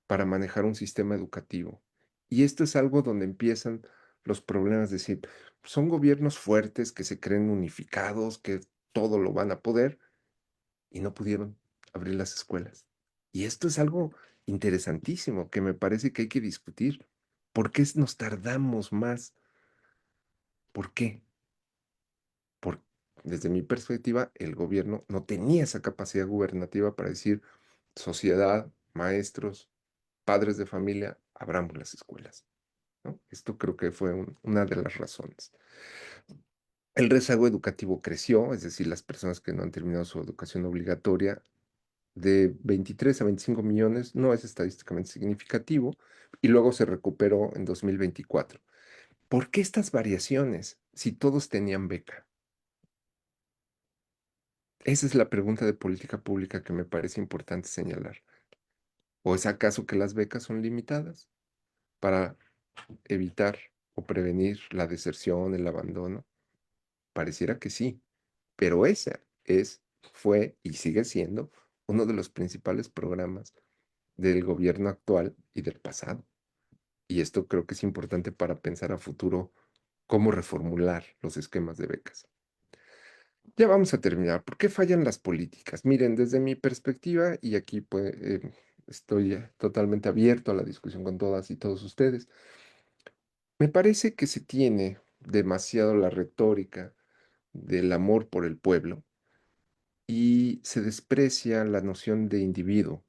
para manejar un sistema educativo. Y esto es algo donde empiezan los problemas, de decir, son gobiernos fuertes que se creen unificados, que todo lo van a poder y no pudieron abrir las escuelas. Y esto es algo interesantísimo que me parece que hay que discutir. ¿Por qué nos tardamos más? ¿Por qué? Por, Desde mi perspectiva, el gobierno no tenía esa capacidad gubernativa para decir sociedad, maestros. padres de familia, abramos las escuelas, ¿no? Esto creo que fue una de las razones. El rezago educativo creció, es decir, las personas que no han terminado su educación obligatoria, de 23 a 25 millones, no es estadísticamente significativo, y luego se recuperó en 2024. ¿Por qué estas variaciones si todos tenían beca? Esa es la pregunta de política pública que me parece importante señalar. ¿O es acaso que las becas son limitadas para evitar o prevenir la deserción, el abandono? Pareciera que sí, pero fue y sigue siendo uno de los principales programas del gobierno actual y del pasado. Y esto creo que es importante para pensar a futuro cómo reformular los esquemas de becas. Ya vamos a terminar. ¿Por qué fallan las políticas? Miren, desde mi perspectiva, y aquí pues, estoy totalmente abierto a la discusión con todas y todos ustedes, me parece que se tiene demasiado la retórica del amor por el pueblo y se desprecia la noción de individuo.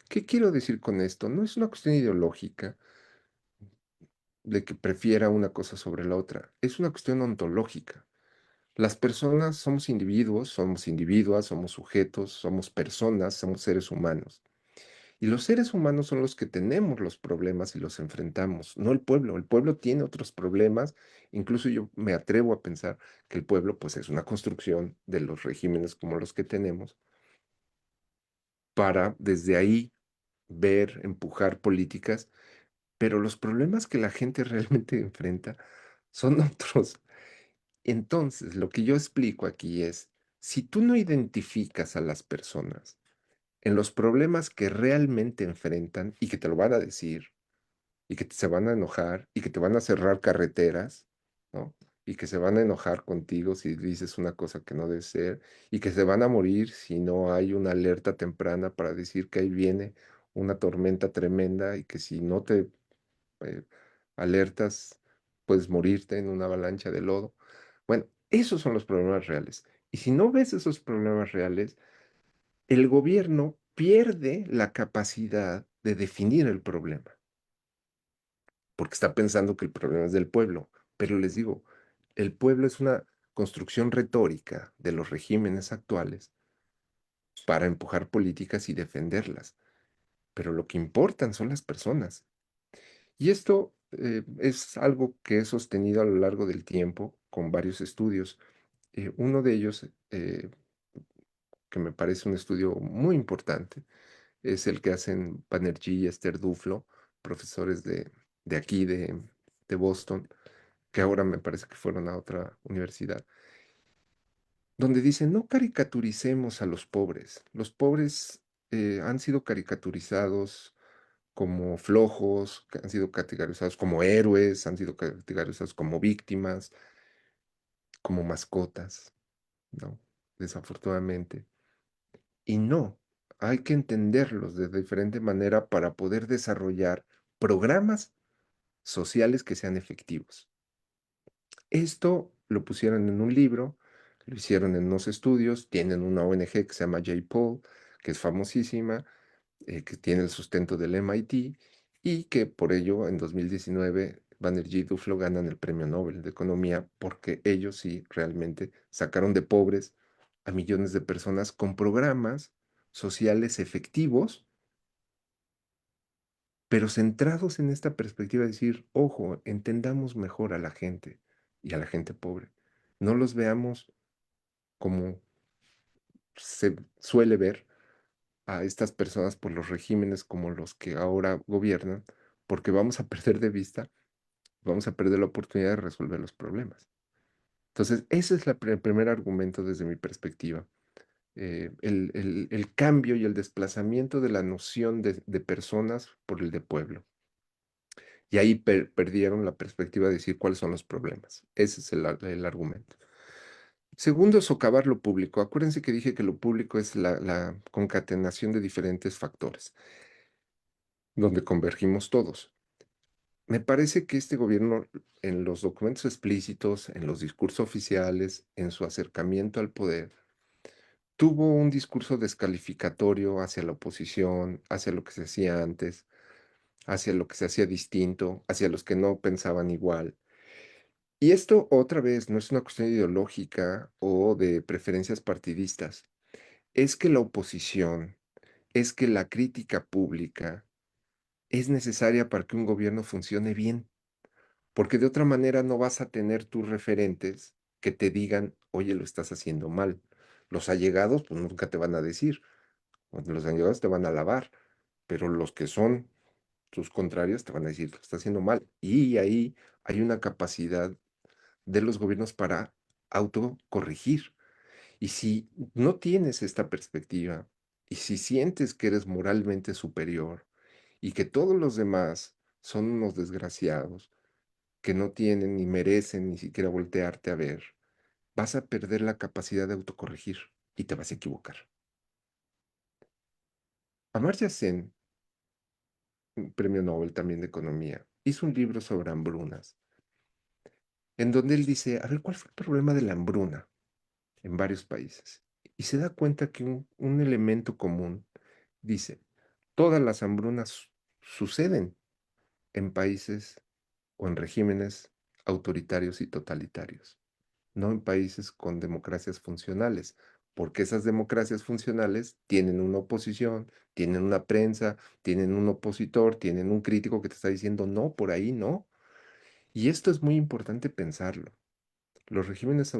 ¿Qué quiero decir con esto? No es una cuestión ideológica de que prefiera una cosa sobre la otra, es una cuestión ontológica. Las personas somos individuos, somos individuas, somos sujetos, somos personas, somos seres humanos. Y los seres humanos son los que tenemos los problemas y los enfrentamos, no el pueblo. El pueblo tiene otros problemas. Incluso yo me atrevo a pensar que el pueblo pues es una construcción de los regímenes como los que tenemos para desde ahí ver, empujar políticas, pero los problemas que la gente realmente enfrenta son otros. Entonces, lo que yo explico aquí es, si tú no identificas a las personas en los problemas que realmente enfrentan y que te lo van a decir, y que se van a enojar, y que te van a cerrar carreteras, ¿no? Y que se van a enojar contigo si dices una cosa que no debe ser, y que se van a morir si no hay una alerta temprana para decir que ahí viene una tormenta tremenda y que si no te eh, alertas, puedes morirte en una avalancha de lodo. Bueno, esos son los problemas reales. Y si no ves esos problemas reales, el gobierno pierde la capacidad de definir el problema, porque está pensando que el problema es del pueblo. Pero les digo, el pueblo es una construcción retórica de los regímenes actuales para empujar políticas y defenderlas. Pero lo que importan son las personas. Y esto es algo que he sostenido a lo largo del tiempo con varios estudios. Uno de ellos, que me parece un estudio muy importante, es el que hacen Banerjee y Esther Duflo, profesores de aquí, de Boston, que ahora me parece que fueron a otra universidad, donde dicen, no caricaturicemos a los pobres. Los pobres han sido caricaturizados como flojos, que han sido categorizados como héroes, han sido categorizados como víctimas, como mascotas, ¿no? Desafortunadamente. Y no, hay que entenderlos de diferente manera para poder desarrollar programas sociales que sean efectivos. Esto lo pusieron en un libro, lo hicieron en unos estudios, tienen una ONG que se llama J-POL, que es famosísima, que tiene el sustento del MIT y que por ello en 2019 Banerjee y Duflo ganan el Premio Nobel de Economía porque ellos sí realmente sacaron de pobres a millones de personas con programas sociales efectivos, pero centrados en esta perspectiva de decir, ojo, entendamos mejor a la gente y a la gente pobre. No los veamos como se suele ver a estas personas por los regímenes como los que ahora gobiernan, porque vamos a perder de vista, vamos a perder la oportunidad de resolver los problemas. Entonces, ese es el primer argumento desde mi perspectiva. El cambio y el desplazamiento de la noción de personas por el de pueblo. Y ahí perdieron la perspectiva de decir cuáles son los problemas. Ese es el argumento. Segundo, socavar lo público. Acuérdense que dije que lo público es la concatenación de diferentes factores, donde convergimos todos. Me parece que este gobierno, en los documentos explícitos, en los discursos oficiales, en su acercamiento al poder, tuvo un discurso descalificatorio hacia la oposición, hacia lo que se hacía antes, hacia lo que se hacía distinto, hacia los que no pensaban igual. Y esto otra vez no es una cuestión ideológica o de preferencias partidistas, es que la oposición, es que la crítica pública es necesaria para que un gobierno funcione bien, porque de otra manera no vas a tener tus referentes que te digan, oye, lo estás haciendo mal. Los allegados, pues nunca te van a decir, los allegados te van a alabar, pero los que son tus contrarios te van a decir, lo estás haciendo mal. Y ahí hay una capacidad de los gobiernos para autocorregir. Y si no tienes esta perspectiva, y si sientes que eres moralmente superior y que todos los demás son unos desgraciados, que no tienen ni merecen ni siquiera voltearte a ver, vas a perder la capacidad de autocorregir y te vas a equivocar. Amartya Sen, un premio Nobel también de Economía, hizo un libro sobre hambrunas, en donde él dice, a ver, ¿cuál fue el problema de la hambruna en varios países? Y se da cuenta que un elemento común dice, todas las hambrunas suceden en países o en regímenes autoritarios y totalitarios, no en países con democracias funcionales, porque esas democracias funcionales tienen una oposición, tienen una prensa, tienen un opositor, tienen un crítico que te está diciendo, no, por ahí no. Y esto es muy importante pensarlo. Los regímenes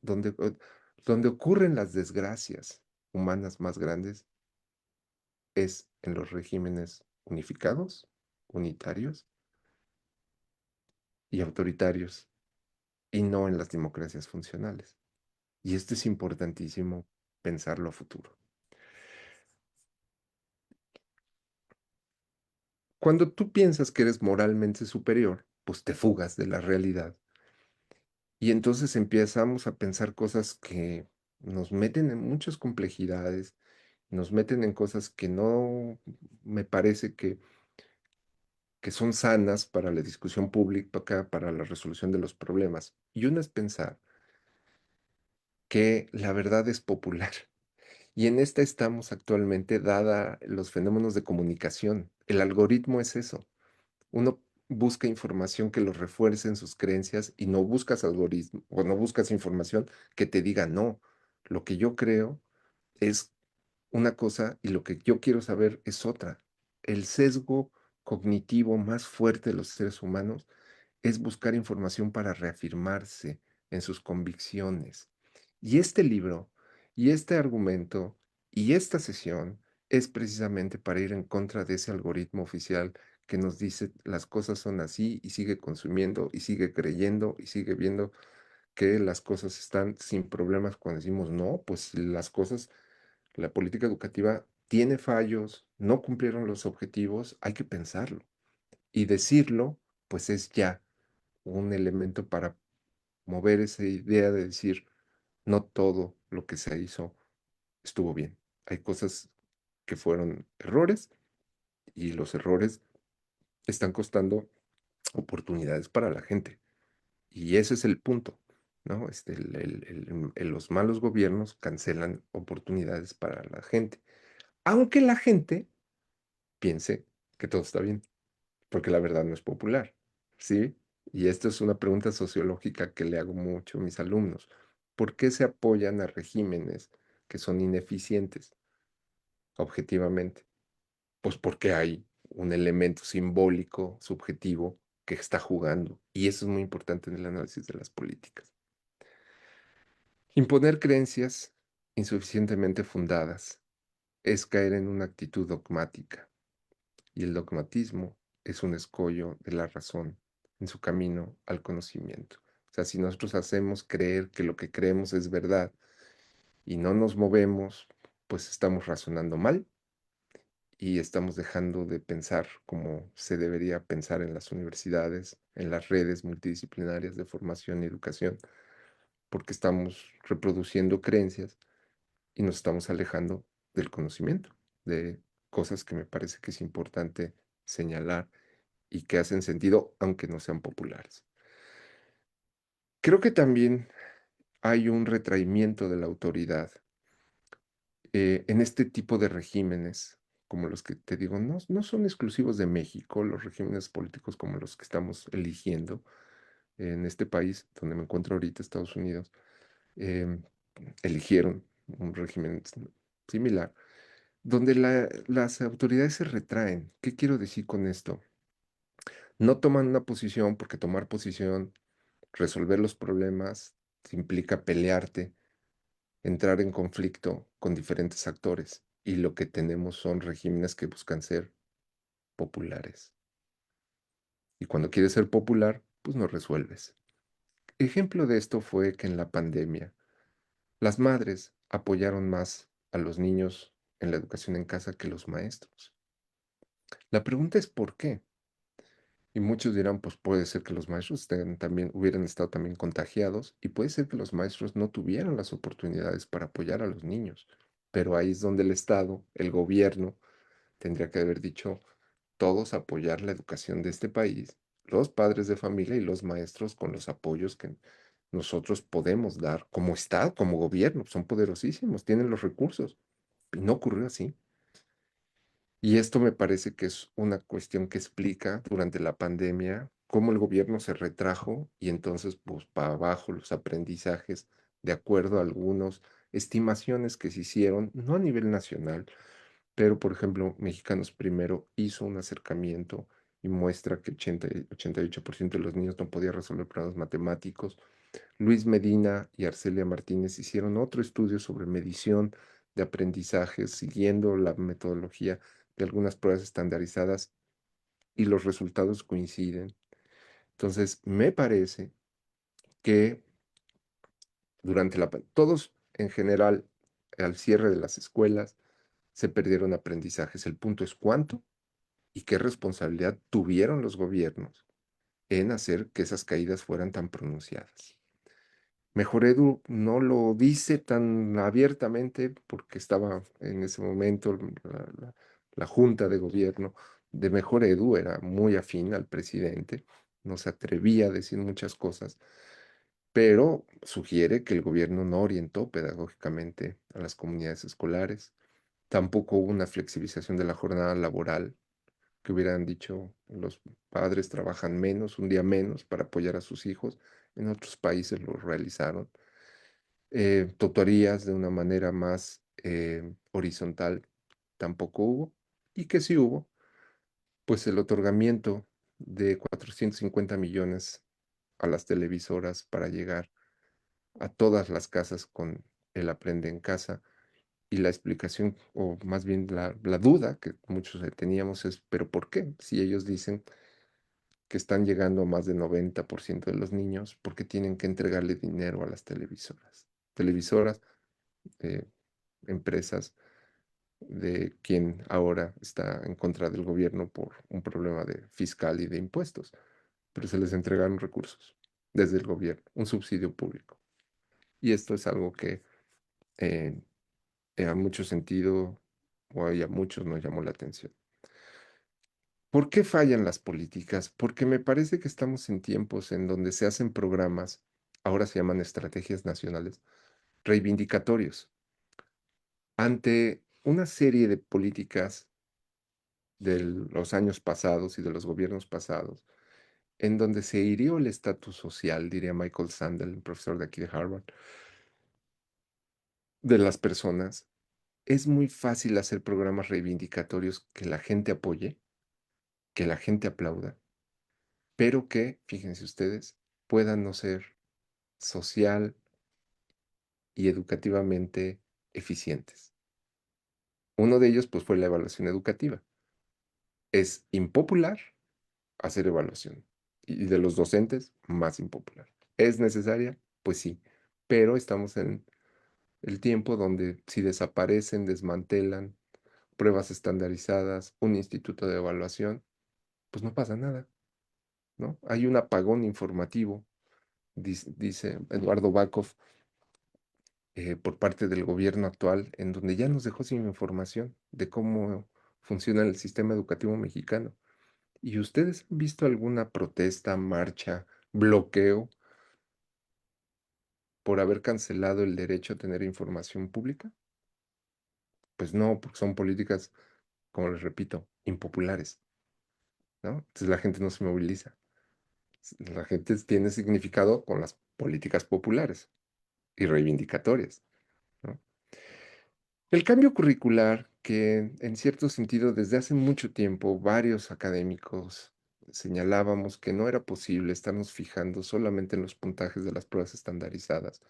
donde ocurren las desgracias humanas más grandes es en los regímenes unificados, unitarios y autoritarios, y no en las democracias funcionales. Y esto es importantísimo pensarlo a futuro. Cuando tú piensas que eres moralmente superior, pues te fugas de la realidad. Y entonces empezamos a pensar cosas que nos meten en muchas complejidades, nos meten en cosas que no me parece que son sanas para la discusión pública, para la resolución de los problemas. Y una es pensar que la verdad es popular. Y en esta estamos actualmente, dada los fenómenos de comunicación. El algoritmo es eso. Uno busca información que los refuerce en sus creencias y no buscas algoritmo o no buscas información que te diga no. Lo que yo creo es una cosa y lo que yo quiero saber es otra. El sesgo cognitivo más fuerte de los seres humanos es buscar información para reafirmarse en sus convicciones. Y este libro, y este argumento, y esta sesión es precisamente para ir en contra de ese algoritmo oficial que nos dice las cosas son así y sigue consumiendo y sigue creyendo y sigue viendo que las cosas están sin problemas cuando decimos no, pues las cosas, la política educativa tiene fallos, no cumplieron los objetivos, hay que pensarlo. Y decirlo, pues es ya un elemento para mover esa idea de decir, no todo lo que se hizo estuvo bien. Hay cosas que fueron errores y los errores están costando oportunidades para la gente. Y ese es el punto, ¿no? Los malos gobiernos cancelan oportunidades para la gente, aunque la gente piense que todo está bien, porque la verdad no es popular, ¿sí? Y esto es una pregunta sociológica que le hago mucho a mis alumnos. ¿Por qué se apoyan a regímenes que son ineficientes objetivamente? Pues porque hay un elemento simbólico, subjetivo, que está jugando. Y eso es muy importante en el análisis de las políticas. Imponer creencias insuficientemente fundadas es caer en una actitud dogmática. Y el dogmatismo es un escollo de la razón en su camino al conocimiento. O sea, si nosotros hacemos creer que lo que creemos es verdad y no nos movemos, pues estamos razonando mal y estamos dejando de pensar como se debería pensar en las universidades, en las redes multidisciplinarias de formación y educación, porque estamos reproduciendo creencias y nos estamos alejando del conocimiento, de cosas que me parece que es importante señalar y que hacen sentido aunque no sean populares. Creo que también hay un retraimiento de la autoridad en este tipo de regímenes como los que te digo, no son exclusivos de México, los regímenes políticos como los que estamos eligiendo en este país donde me encuentro ahorita, Estados Unidos, em, eligieron un régimen similar, donde las autoridades se retraen. ¿Qué quiero decir con esto? No toman una posición porque tomar posición, resolver los problemas, implica pelearte, entrar en conflicto con diferentes actores. Y lo que tenemos son regímenes que buscan ser populares. Y cuando quieres ser popular, pues no resuelves. Ejemplo de esto fue que en la pandemia las madres apoyaron más a los niños en la educación en casa que los maestros. La pregunta es ¿por qué? Y muchos dirán, pues puede ser que los maestros también, hubieran estado también contagiados y puede ser que los maestros no tuvieran las oportunidades para apoyar a los niños. Pero ahí es donde el Estado, el gobierno, tendría que haber dicho, todos apoyar la educación de este país, los padres de familia y los maestros con los apoyos que nosotros podemos dar como Estado, como gobierno. Son poderosísimos, tienen los recursos. Y no ocurrió así. Y esto me parece que es una cuestión que explica durante la pandemia cómo el gobierno se retrajo y entonces pues para abajo los aprendizajes de acuerdo a algunas estimaciones que se hicieron, no a nivel nacional, pero por ejemplo, Mexicanos Primero hizo un acercamiento y muestra que 88% de los niños no podían resolver problemas matemáticos. Luis Medina y Arcelia Martínez hicieron otro estudio sobre medición de aprendizaje siguiendo la metodología de algunas pruebas estandarizadas y los resultados coinciden. Entonces, me parece que todos en general, al cierre de las escuelas, se perdieron aprendizajes. El punto es cuánto y qué responsabilidad tuvieron los gobiernos en hacer que esas caídas fueran tan pronunciadas. Mejor Edu no lo dice tan abiertamente porque estaba en ese momento la junta de gobierno de Mejor Edu era muy afín al presidente, no se atrevía a decir muchas cosas, pero sugiere que el gobierno no orientó pedagógicamente a las comunidades escolares. Tampoco hubo una flexibilización de la jornada laboral, que hubieran dicho los padres trabajan menos, un día menos para apoyar a sus hijos. En otros países lo realizaron. Tutorías de una manera más horizontal tampoco hubo. ¿Y que sí hubo? Pues el otorgamiento de 450 millones a las televisoras para llegar a todas las casas con el Aprende en Casa. Y la explicación, o más bien la duda que muchos teníamos es, ¿pero por qué? Si ellos dicen que están llegando a más del 90% de los niños, ¿por qué tienen que entregarle dinero a las televisoras? Televisoras, eh, empresas de quien ahora está en contra del gobierno por un problema de fiscal y de impuestos, pero se les entregaron recursos desde el gobierno, un subsidio público. Y esto es algo que eh, a mucho sentido, o a muchos nos llamó la atención. ¿Por qué fallan las políticas? Porque me parece que estamos en tiempos en donde se hacen programas, ahora se llaman estrategias nacionales, reivindicatorios, ante una serie de políticas de los años pasados y de los gobiernos pasados, en donde se hirió el estatus social, diría Michael Sandel, un profesor de aquí de Harvard, de las personas. Es muy fácil hacer programas reivindicatorios que la gente apoye, que la gente aplauda, pero que, fíjense ustedes, puedan no ser social y educativamente eficientes. Uno de ellos, pues, fue la evaluación educativa. Es impopular hacer evaluación y de los docentes, más impopular. ¿Es necesaria? Pues sí, pero estamos en el tiempo donde si desaparecen, desmantelan pruebas estandarizadas, un instituto de evaluación, pues no pasa nada, ¿no? Hay un apagón informativo, dice Eduardo Bakov, por parte del gobierno actual, en donde ya nos dejó sin información de cómo funciona el sistema educativo mexicano. ¿Y ustedes han visto alguna protesta, marcha, bloqueo por haber cancelado el derecho a tener información pública? Pues no, porque son políticas como les repito, impopulares, ¿no? Entonces la gente no se moviliza. La gente tiene significado con las políticas populares y reivindicatorias, ¿no? El cambio curricular, que en cierto sentido desde hace mucho tiempo varios académicos señalábamos que no era posible estarnos fijando solamente en los puntajes de las pruebas estandarizadas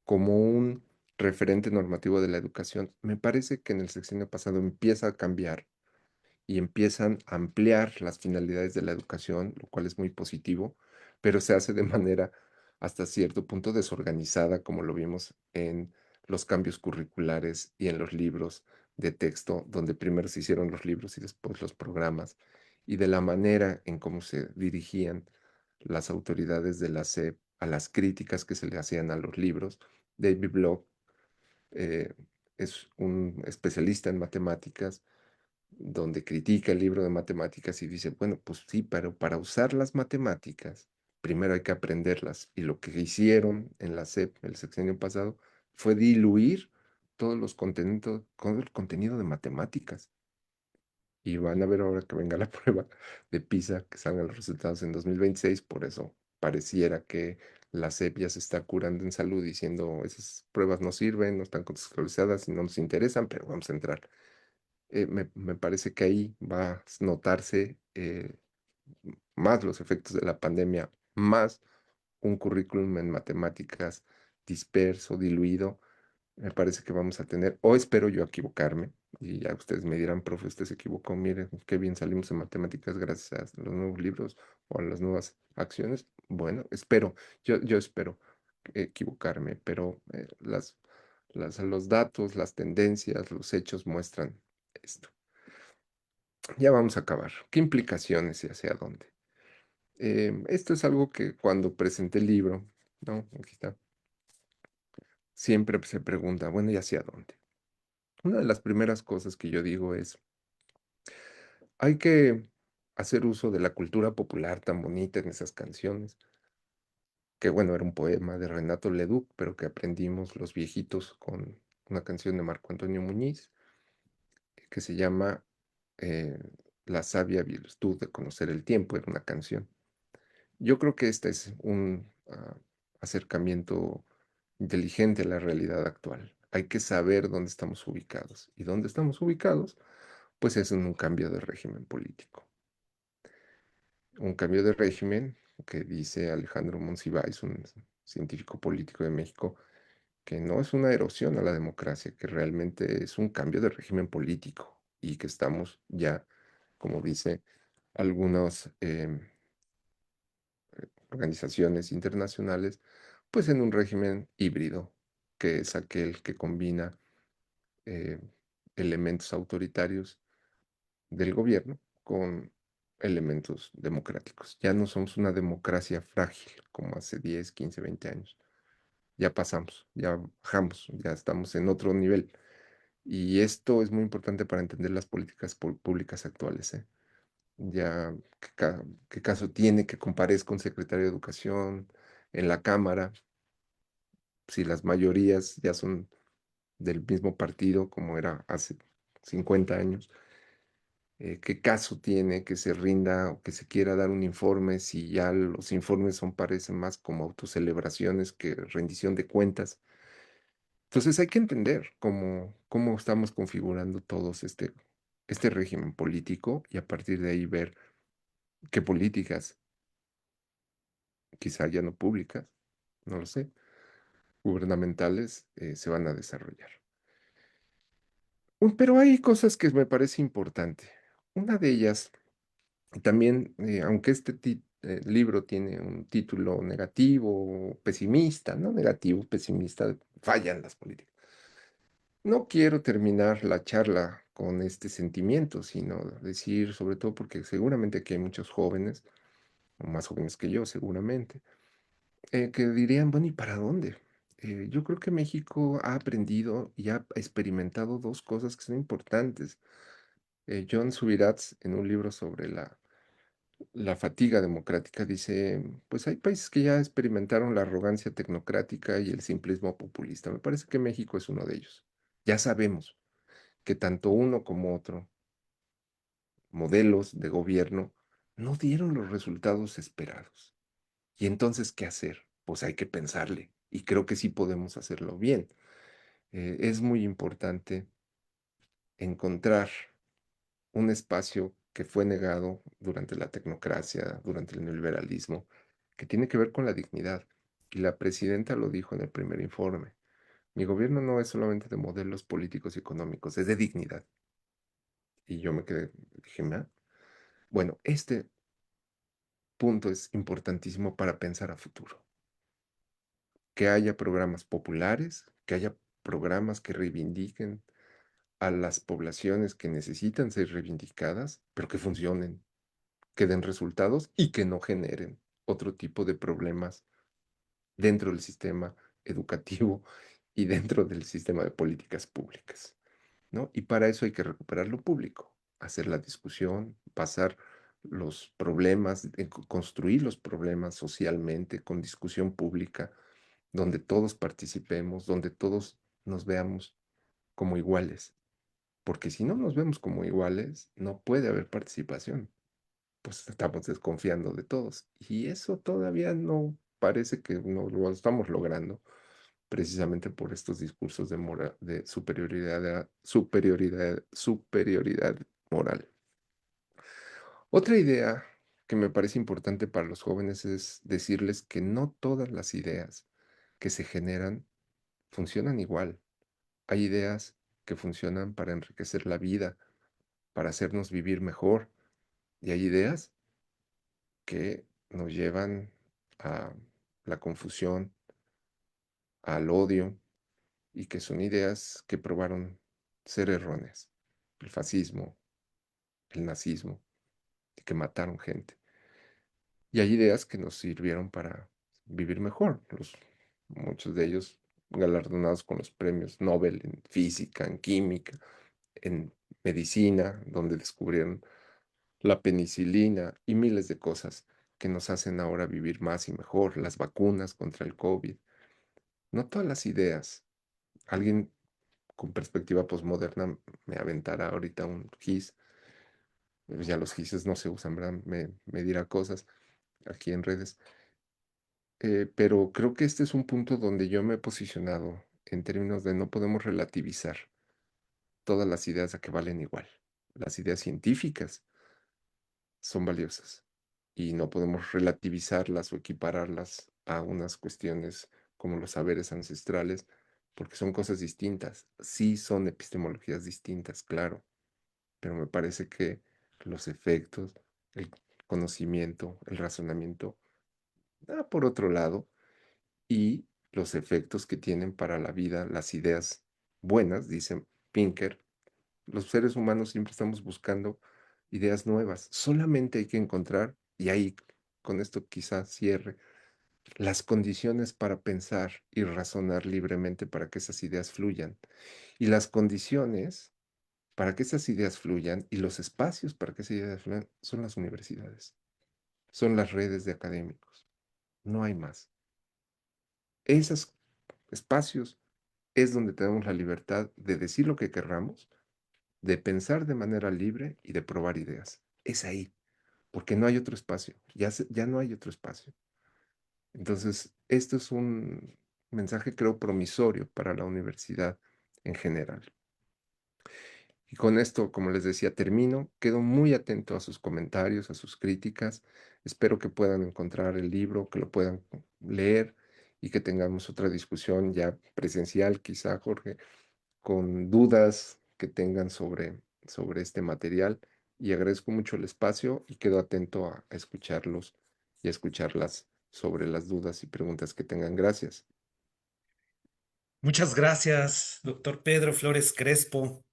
como un referente normativo de la educación, me parece que en el sexenio pasado empieza a cambiar y empiezan a ampliar las finalidades de la educación, lo cual es muy positivo, pero se hace de manera hasta cierto punto desorganizada, como lo vimos en los cambios curriculares y en los libros de texto, donde primero se hicieron los libros y después los programas, y de la manera en cómo se dirigían las autoridades de la SEP a las críticas que se le hacían a los libros. David Block eh, es un especialista en matemáticas donde critica el libro de matemáticas y dice, bueno, pues sí, pero para usar las matemáticas, primero hay que aprenderlas. Y lo que hicieron en la SEP el sexenio pasado fue diluir todos los contenidos, todo el contenido de matemáticas. Y van a ver ahora que venga la prueba de PISA, que salgan los resultados en 2026, por eso pareciera que la SEP ya se está curando en salud diciendo, esas pruebas no sirven, no están contextualizadas y no nos interesan, pero vamos a entrar. Me parece que ahí va a notarse más los efectos de la pandemia, más un currículum en matemáticas disperso, diluido. Me parece que vamos a tener, o espero yo equivocarme, y ya ustedes me dirán, profe, usted se equivocó, miren qué bien salimos en matemáticas gracias a los nuevos libros o a las nuevas acciones. Bueno, espero, yo espero equivocarme, pero los datos, las tendencias, los hechos muestran esto. Ya vamos a acabar. ¿Qué implicaciones y hacia dónde? Esto es algo que cuando presenté el libro, ¿no? Aquí está. Siempre se pregunta, bueno, ¿y hacia dónde? Una de las primeras cosas que yo digo es, hay que hacer uso de la cultura popular tan bonita en esas canciones, que bueno, era un poema de Renato Leduc, pero que aprendimos los viejitos con una canción de Marco Antonio Muñiz, que se llama eh, La sabia virtud de conocer el tiempo, era una canción. Yo creo que este es un acercamiento inteligente a la realidad actual. Hay que saber dónde estamos ubicados. ¿Y dónde estamos ubicados? Pues es en un cambio de régimen político. Un cambio de régimen que dice Alejandro Monsiváis, un científico político de México, que no es una erosión a la democracia, que realmente es un cambio de régimen político y que estamos ya, como dice algunos organizaciones internacionales, pues en un régimen híbrido, que es aquel que combina eh, elementos autoritarios del gobierno con elementos democráticos. Ya no somos una democracia frágil como hace 10, 15, 20 años. Ya pasamos, ya bajamos, ya estamos en otro nivel. Y esto es muy importante para entender las políticas públicas actuales, ¿eh? Ya, ¿qué caso tiene que comparezca un secretario de Educación en la Cámara si las mayorías ya son del mismo partido como era hace 50 años? ¿Qué caso tiene que se rinda o que se quiera dar un informe si ya los informes parecen más como autocelebraciones que rendición de cuentas? Entonces hay que entender cómo estamos configurando todos este régimen político y a partir de ahí ver qué políticas, quizá ya no públicas, no lo sé, gubernamentales, se van a desarrollar. Pero hay cosas que me parece importante. Una de ellas, y también, aunque este libro tiene un título negativo, pesimista, no negativo, pesimista, fallan las políticas. No quiero terminar la charla con este sentimiento, sino decir, sobre todo porque seguramente que hay muchos jóvenes, o más jóvenes que yo, seguramente, que dirían, bueno, ¿y para dónde? Yo creo que México ha aprendido y ha experimentado dos cosas que son importantes. John Subirats, en un libro sobre la fatiga democrática, dice, pues hay países que ya experimentaron la arrogancia tecnocrática y el simplismo populista. Me parece que México es uno de ellos. Ya sabemos que tanto uno como otro modelos de gobierno no dieron los resultados esperados. ¿Y entonces qué hacer? Pues hay que pensarle y creo que sí podemos hacerlo bien. Es muy importante encontrar un espacio que fue negado durante la tecnocracia, durante el neoliberalismo, que tiene que ver con la dignidad. Y la presidenta lo dijo en el primer informe. Mi gobierno no es solamente de modelos políticos y económicos, es de dignidad. Y yo me quedé, dije, "Ah". Bueno, este punto es importantísimo para pensar a futuro. Que haya programas populares, que haya programas que reivindiquen a las poblaciones que necesitan ser reivindicadas, pero que funcionen, que den resultados y que no generen otro tipo de problemas dentro del sistema educativo y dentro del sistema de políticas públicas, ¿no? Y para eso hay que recuperar lo público, hacer la discusión, pasar los problemas, construir los problemas socialmente con discusión pública, donde todos participemos, donde todos nos veamos como iguales. Porque si no nos vemos como iguales, no puede haber participación. Pues estamos desconfiando de todos. Y eso todavía no parece que no lo estamos logrando, precisamente por estos discursos de superioridad moral. Otra idea que me parece importante para los jóvenes es decirles que no todas las ideas que se generan funcionan igual. Hay ideas que funcionan para enriquecer la vida, para hacernos vivir mejor, y hay ideas que nos llevan a la confusión, al odio, y que son ideas que probaron ser erróneas. El fascismo, el nazismo, y que mataron gente. Y hay ideas que nos sirvieron para vivir mejor. Muchos de ellos galardonados con los premios Nobel en física, en química, en medicina, donde descubrieron la penicilina y miles de cosas que nos hacen ahora vivir más y mejor, las vacunas contra el COVID. No todas las ideas. Alguien con perspectiva posmoderna me aventará ahorita un GIS. Ya los GISes no se usan, ¿verdad? Me dirá cosas aquí en redes. Pero creo que este es un punto donde yo me he posicionado en términos de no podemos relativizar todas las ideas a que valen igual. Las ideas científicas son valiosas y no podemos relativizarlas o equipararlas a unas cuestiones como los saberes ancestrales, porque son cosas distintas. Sí son epistemologías distintas, claro, pero me parece que los efectos, el conocimiento, el razonamiento, por otro lado, y los efectos que tienen para la vida las ideas buenas, dice Pinker, los seres humanos siempre estamos buscando ideas nuevas. Solamente hay que encontrar, y ahí con esto quizás cierre, las condiciones para pensar y razonar libremente para que esas ideas fluyan. Y las condiciones para que esas ideas fluyan y los espacios para que esas ideas fluyan son las universidades, son las redes de académicos. No hay más. Esos espacios es donde tenemos la libertad de decir lo que querramos, de pensar de manera libre y de probar ideas. Es ahí, porque no hay otro espacio, ya no hay otro espacio. Entonces, esto es un mensaje, creo, promisorio para la universidad en general. Y con esto, como les decía, termino. Quedo muy atento a sus comentarios, a sus críticas. Espero que puedan encontrar el libro, que lo puedan leer y que tengamos otra discusión ya presencial, quizá, Jorge, con dudas que tengan sobre este material. Y agradezco mucho el espacio y quedo atento a escucharlos y a escucharlas sobre las dudas y preguntas que tengan. Gracias. Muchas gracias, doctor Pedro Flores Crespo.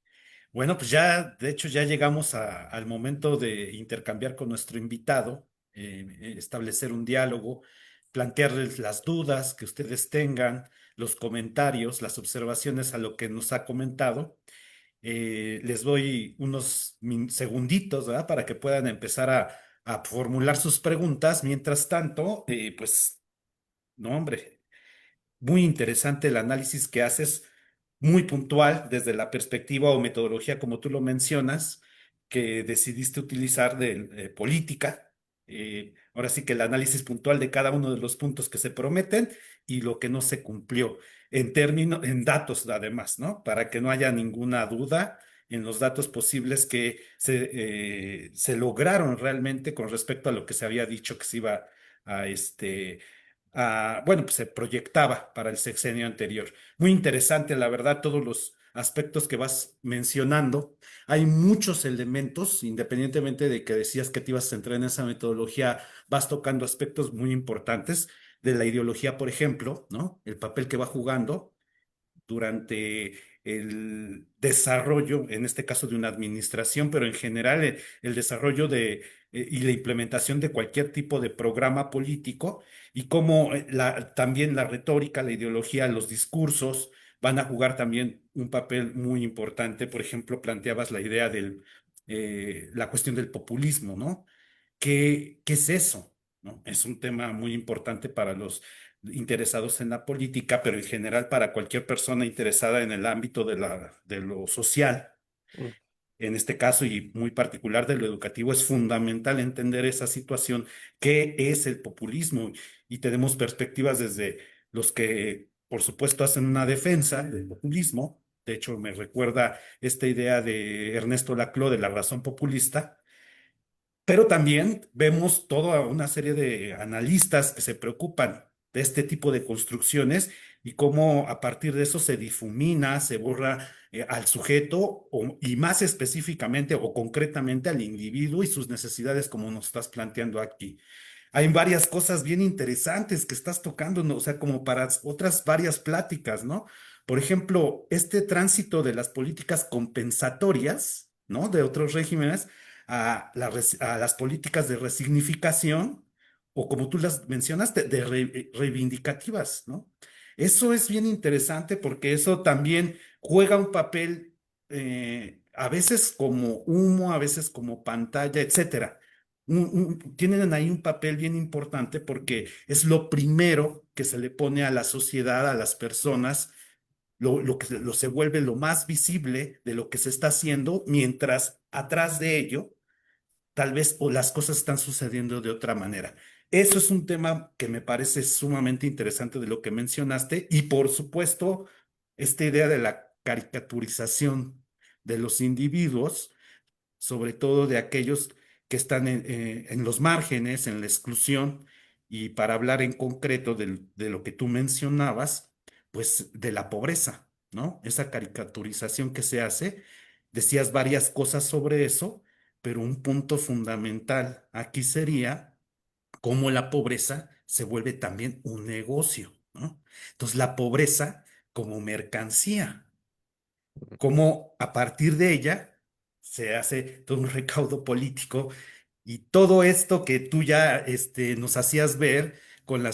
Bueno, pues ya, de hecho, ya llegamos al momento de intercambiar con nuestro invitado, establecer un diálogo, plantearles las dudas que ustedes tengan, los comentarios, las observaciones a lo que nos ha comentado. Les doy unos segunditos, ¿verdad? Para que puedan empezar a formular sus preguntas. Mientras tanto, pues, no, hombre, muy interesante el análisis que haces, muy puntual desde la perspectiva o metodología, como tú lo mencionas, que decidiste utilizar de política. Ahora sí que el análisis puntual de cada uno de los puntos que se prometen y lo que no se cumplió en términos, en datos además, ¿no? Para que no haya ninguna duda en los datos posibles que se lograron realmente con respecto a lo que se había dicho que se iba a bueno, pues se proyectaba para el sexenio anterior. Muy interesante, la verdad, todos los aspectos que vas mencionando. Hay muchos elementos, independientemente de que decías que te ibas a centrar en esa metodología, vas tocando aspectos muy importantes de la ideología, por ejemplo, ¿no? El papel que va jugando durante el desarrollo, en este caso de una administración, pero en general el desarrollo y la implementación de cualquier tipo de programa político y cómo también la retórica, la ideología, los discursos van a jugar también un papel muy importante. Por ejemplo, planteabas la idea la cuestión del populismo, ¿no? ¿Qué es eso? ¿No? Es un tema muy importante para los interesados en la política, pero en general para cualquier persona interesada en el ámbito de lo social. Mm. En este caso y muy particular de lo educativo, es fundamental entender esa situación, qué es el populismo, y tenemos perspectivas desde los que, por supuesto, hacen una defensa del populismo. De hecho, me recuerda esta idea de Ernesto Laclau de la razón populista, pero también vemos toda una serie de analistas que se preocupan de este tipo de construcciones y cómo a partir de eso se difumina, se borra al sujeto y más específicamente o concretamente al individuo y sus necesidades como nos estás planteando aquí. Hay varias cosas bien interesantes que estás tocando, ¿no? O sea, como para otras varias pláticas, ¿no? Por ejemplo, este tránsito de las políticas compensatorias, ¿no? De otros regímenes a las políticas de resignificación, o como tú las mencionaste, de reivindicativas, ¿no? Eso es bien interesante porque eso también juega un papel, a veces como humo, a veces como pantalla, etcétera. Tienen ahí un papel bien importante porque es lo primero que se le pone a la sociedad, a las personas, lo que se vuelve lo más visible de lo que se está haciendo, mientras atrás de ello tal vez o las cosas están sucediendo de otra manera. Eso es un tema que me parece sumamente interesante de lo que mencionaste y por supuesto esta idea de la caricaturización de los individuos, sobre todo de aquellos que están en los márgenes, en la exclusión, y para hablar en concreto de lo que tú mencionabas, pues de la pobreza, ¿no? Esa caricaturización que se hace, decías varias cosas sobre eso, pero un punto fundamental aquí sería cómo la pobreza se vuelve también un negocio, ¿no? Entonces, la pobreza como mercancía, cómo a partir de ella se hace todo un recaudo político y todo esto que tú ya nos hacías ver con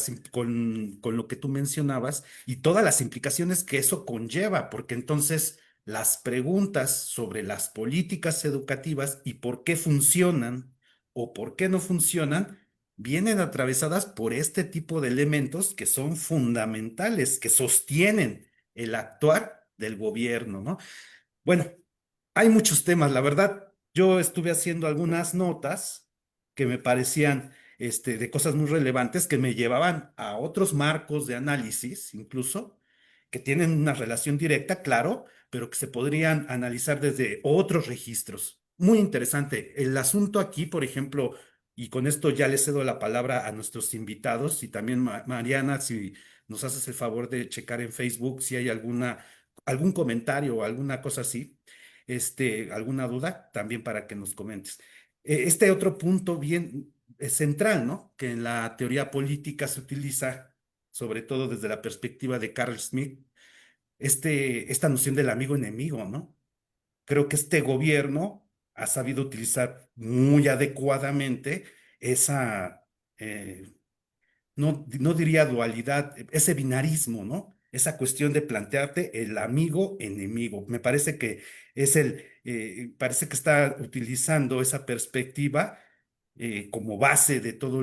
lo que tú mencionabas y todas las implicaciones que eso conlleva, porque entonces las preguntas sobre las políticas educativas y por qué funcionan o por qué no funcionan vienen atravesadas por este tipo de elementos que son fundamentales, que sostienen el actuar del gobierno, ¿no? Bueno, hay muchos temas, la verdad. Yo estuve haciendo algunas notas que me parecían de cosas muy relevantes que me llevaban a otros marcos de análisis, incluso, que tienen una relación directa, claro, pero que se podrían analizar desde otros registros. Muy interesante. El asunto aquí, por ejemplo, y con esto ya le cedo la palabra a nuestros invitados y también Mariana, si nos haces el favor de checar en Facebook si hay algún comentario o alguna cosa así, alguna duda, también para que nos comentes. Este otro punto bien central, ¿no? Que en la teoría política se utiliza, sobre todo desde la perspectiva de Carl Smith, esta noción del amigo enemigo, ¿no? Creo que este gobierno ha sabido utilizar muy adecuadamente esa, eh, no diría dualidad, ese binarismo, ¿no? Esa cuestión de plantearte el amigo enemigo. Me parece que parece que está utilizando esa perspectiva como base de todo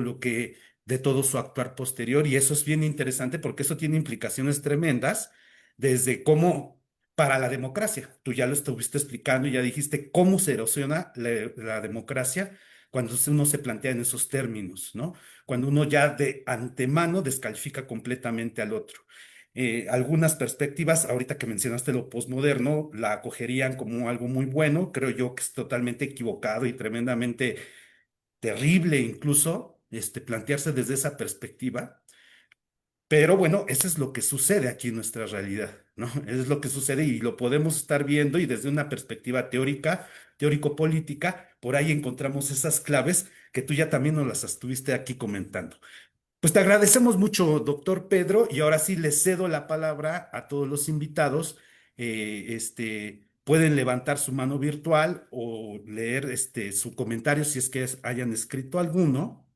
de todo su actuar posterior, y eso es bien interesante porque eso tiene implicaciones tremendas desde cómo para la democracia. Tú ya lo estuviste explicando y ya dijiste cómo se erosiona la democracia cuando uno se plantea en esos términos, ¿no? Cuando uno ya de antemano descalifica completamente al otro. Algunas perspectivas, ahorita que mencionaste lo posmoderno, la acogerían como algo muy bueno. Creo yo que es totalmente equivocado y tremendamente terrible incluso plantearse desde esa perspectiva. Pero bueno, eso es lo que sucede aquí en nuestra realidad, ¿no? Eso es lo que sucede y lo podemos estar viendo y desde una perspectiva teórica, teórico-política, por ahí encontramos esas claves que tú ya también nos las estuviste aquí comentando. Pues te agradecemos mucho, doctor Pedro, y ahora sí le cedo la palabra a todos los invitados. Pueden levantar su mano virtual o leer su comentario si es que hayan escrito alguno.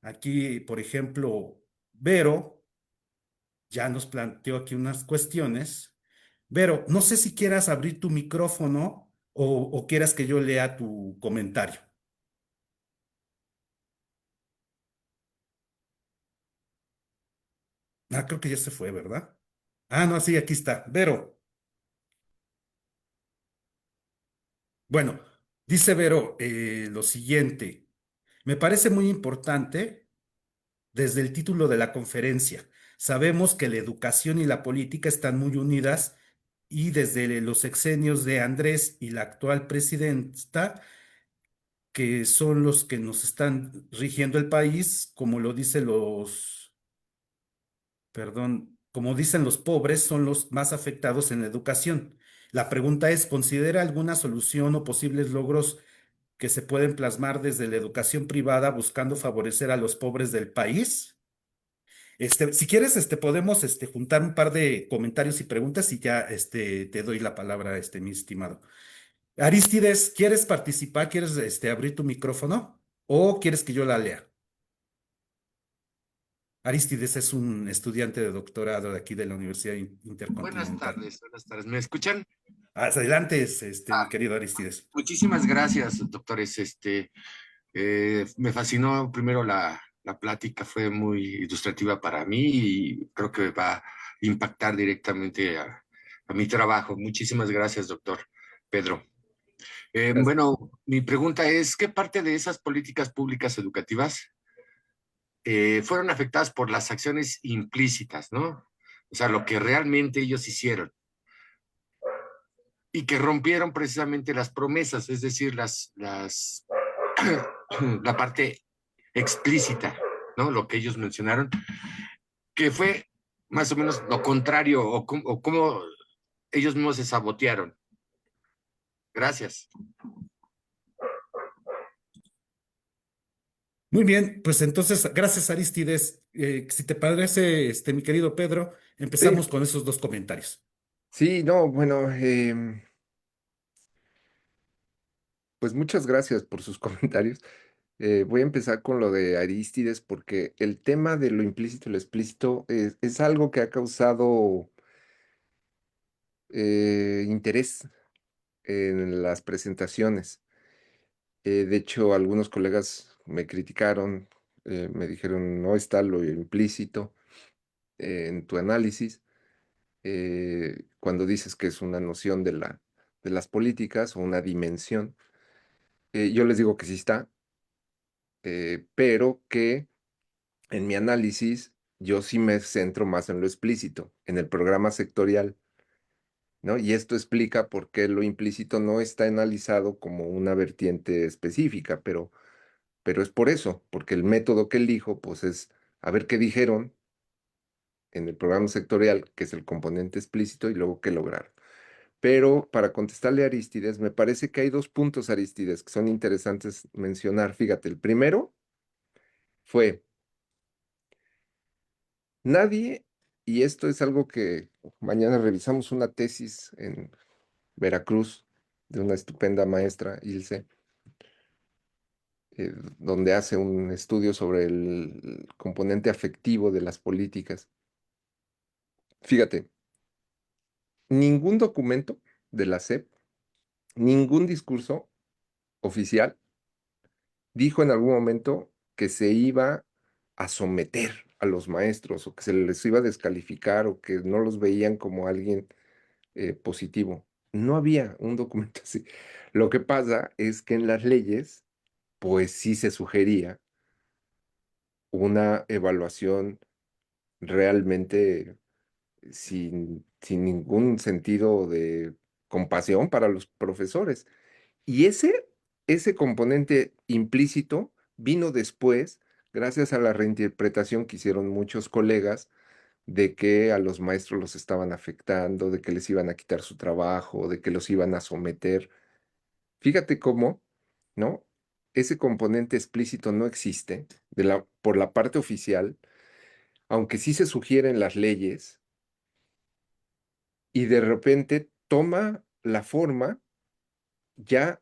Aquí, por ejemplo, Vero ya nos planteó aquí unas cuestiones. Vero, no sé si quieras abrir tu micrófono o quieras que yo lea tu comentario. Ah, creo que ya se fue, ¿verdad? Ah, no, sí, aquí está. Vero, bueno, dice Vero lo siguiente. Me parece muy importante desde el título de la conferencia. Sabemos que la educación y la política están muy unidas y desde los sexenios de Andrés y la actual presidenta que son los que nos están rigiendo el país, como lo dicen perdón, como dicen los pobres, son los más afectados en la educación. La pregunta es, ¿considera alguna solución o posibles logros que se pueden plasmar desde la educación privada buscando favorecer a los pobres del país? Si quieres, podemos juntar un par de comentarios y preguntas y ya te doy la palabra, mi estimado. Aristides, ¿quieres participar? ¿Quieres abrir tu micrófono? ¿O quieres que yo la lea? Aristides es un estudiante de doctorado de aquí de la Universidad Buenas Intercontinental. tardes, buenas tardes. ¿Me escuchan? Adelante, mi Ah, querido Aristides. muchísimas gracias, doctores. Me fascinó primero la plática, fue muy ilustrativa para mí y creo que va a impactar directamente a mi trabajo. Muchísimas gracias, doctor Pedro. Gracias. Bueno, mi pregunta es, ¿qué parte de esas políticas públicas educativas fueron afectadas por las acciones implícitas, ¿no? O sea, lo que realmente ellos hicieron y que rompieron precisamente las promesas, es decir, la parte explícita, ¿no? Lo que ellos mencionaron, que fue más o menos lo contrario o cómo ellos mismos se sabotearon. Gracias. Muy bien, pues entonces, gracias Aristides. Si te parece, mi querido Pedro, Sí, empezamos con esos dos comentarios. sí, no, bueno, pues muchas gracias por sus comentarios. Voy a empezar con lo de Arístides porque el tema de lo implícito y lo explícito es algo que ha causado interés en las presentaciones. De hecho, algunos colegas me criticaron, me dijeron, no está lo implícito en tu análisis, cuando dices que es una noción de las políticas o una dimensión. Yo les digo que sí está, pero que en mi análisis yo sí me centro más en lo explícito, en el programa sectorial, ¿no? Y esto explica por qué lo implícito no está analizado como una vertiente específica, pero es por eso, porque el método que elijo, pues es a ver qué dijeron en el programa sectorial, que es el componente explícito, y luego qué lograron. Pero para contestarle a Aristides, me parece que hay dos puntos, Aristides, que son interesantes mencionar. Fíjate, el primero fue, nadie, y esto es algo que mañana revisamos una tesis en Veracruz de una estupenda maestra, Ilse, donde hace un estudio sobre el componente afectivo de las políticas. Fíjate, ningún documento de la SEP, ningún discurso oficial dijo en algún momento que se iba a someter a los maestros o que se les iba a descalificar o que no los veían como alguien positivo. No había un documento así. Lo que pasa es que en las leyes, pues sí se sugería una evaluación realmente sin ningún sentido de compasión para los profesores. Y ese componente implícito vino después, gracias a la reinterpretación que hicieron muchos colegas de que a los maestros los estaban afectando, de que les iban a quitar su trabajo, de que los iban a someter. Fíjate cómo, ¿no? Ese componente explícito no existe por la parte oficial, aunque sí se sugiere en las leyes, y de repente toma la forma ya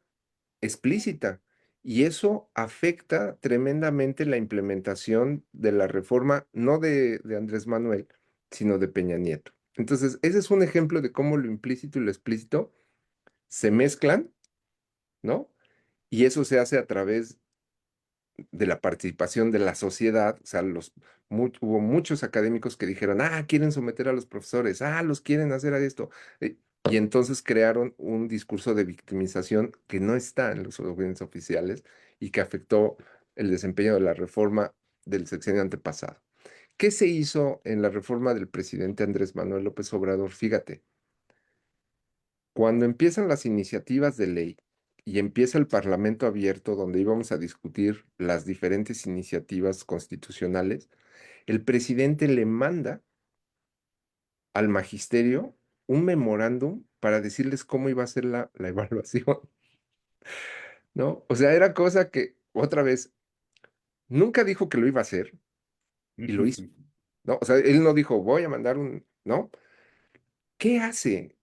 explícita. Y eso afecta tremendamente la implementación de la reforma, no de Andrés Manuel, sino de Peña Nieto. Entonces, ese es un ejemplo de cómo lo implícito y lo explícito se mezclan, ¿no? Y eso se hace a través de la participación de la sociedad. O sea, hubo muchos académicos que dijeron, quieren someter a los profesores, los quieren hacer a esto. Y entonces crearon un discurso de victimización que no está en los documentos oficiales y que afectó el desempeño de la reforma del sexenio antepasado. ¿Qué se hizo en la reforma del presidente Andrés Manuel López Obrador? Fíjate, cuando empiezan las iniciativas de ley y empieza el Parlamento abierto donde íbamos a discutir las diferentes iniciativas constitucionales, el presidente le manda al magisterio un memorándum para decirles cómo iba a ser la evaluación, ¿no? O sea, era cosa que, otra vez, nunca dijo que lo iba a hacer y lo hizo, ¿no? O sea, él no dijo, voy a mandar ¿no? ¿Qué hace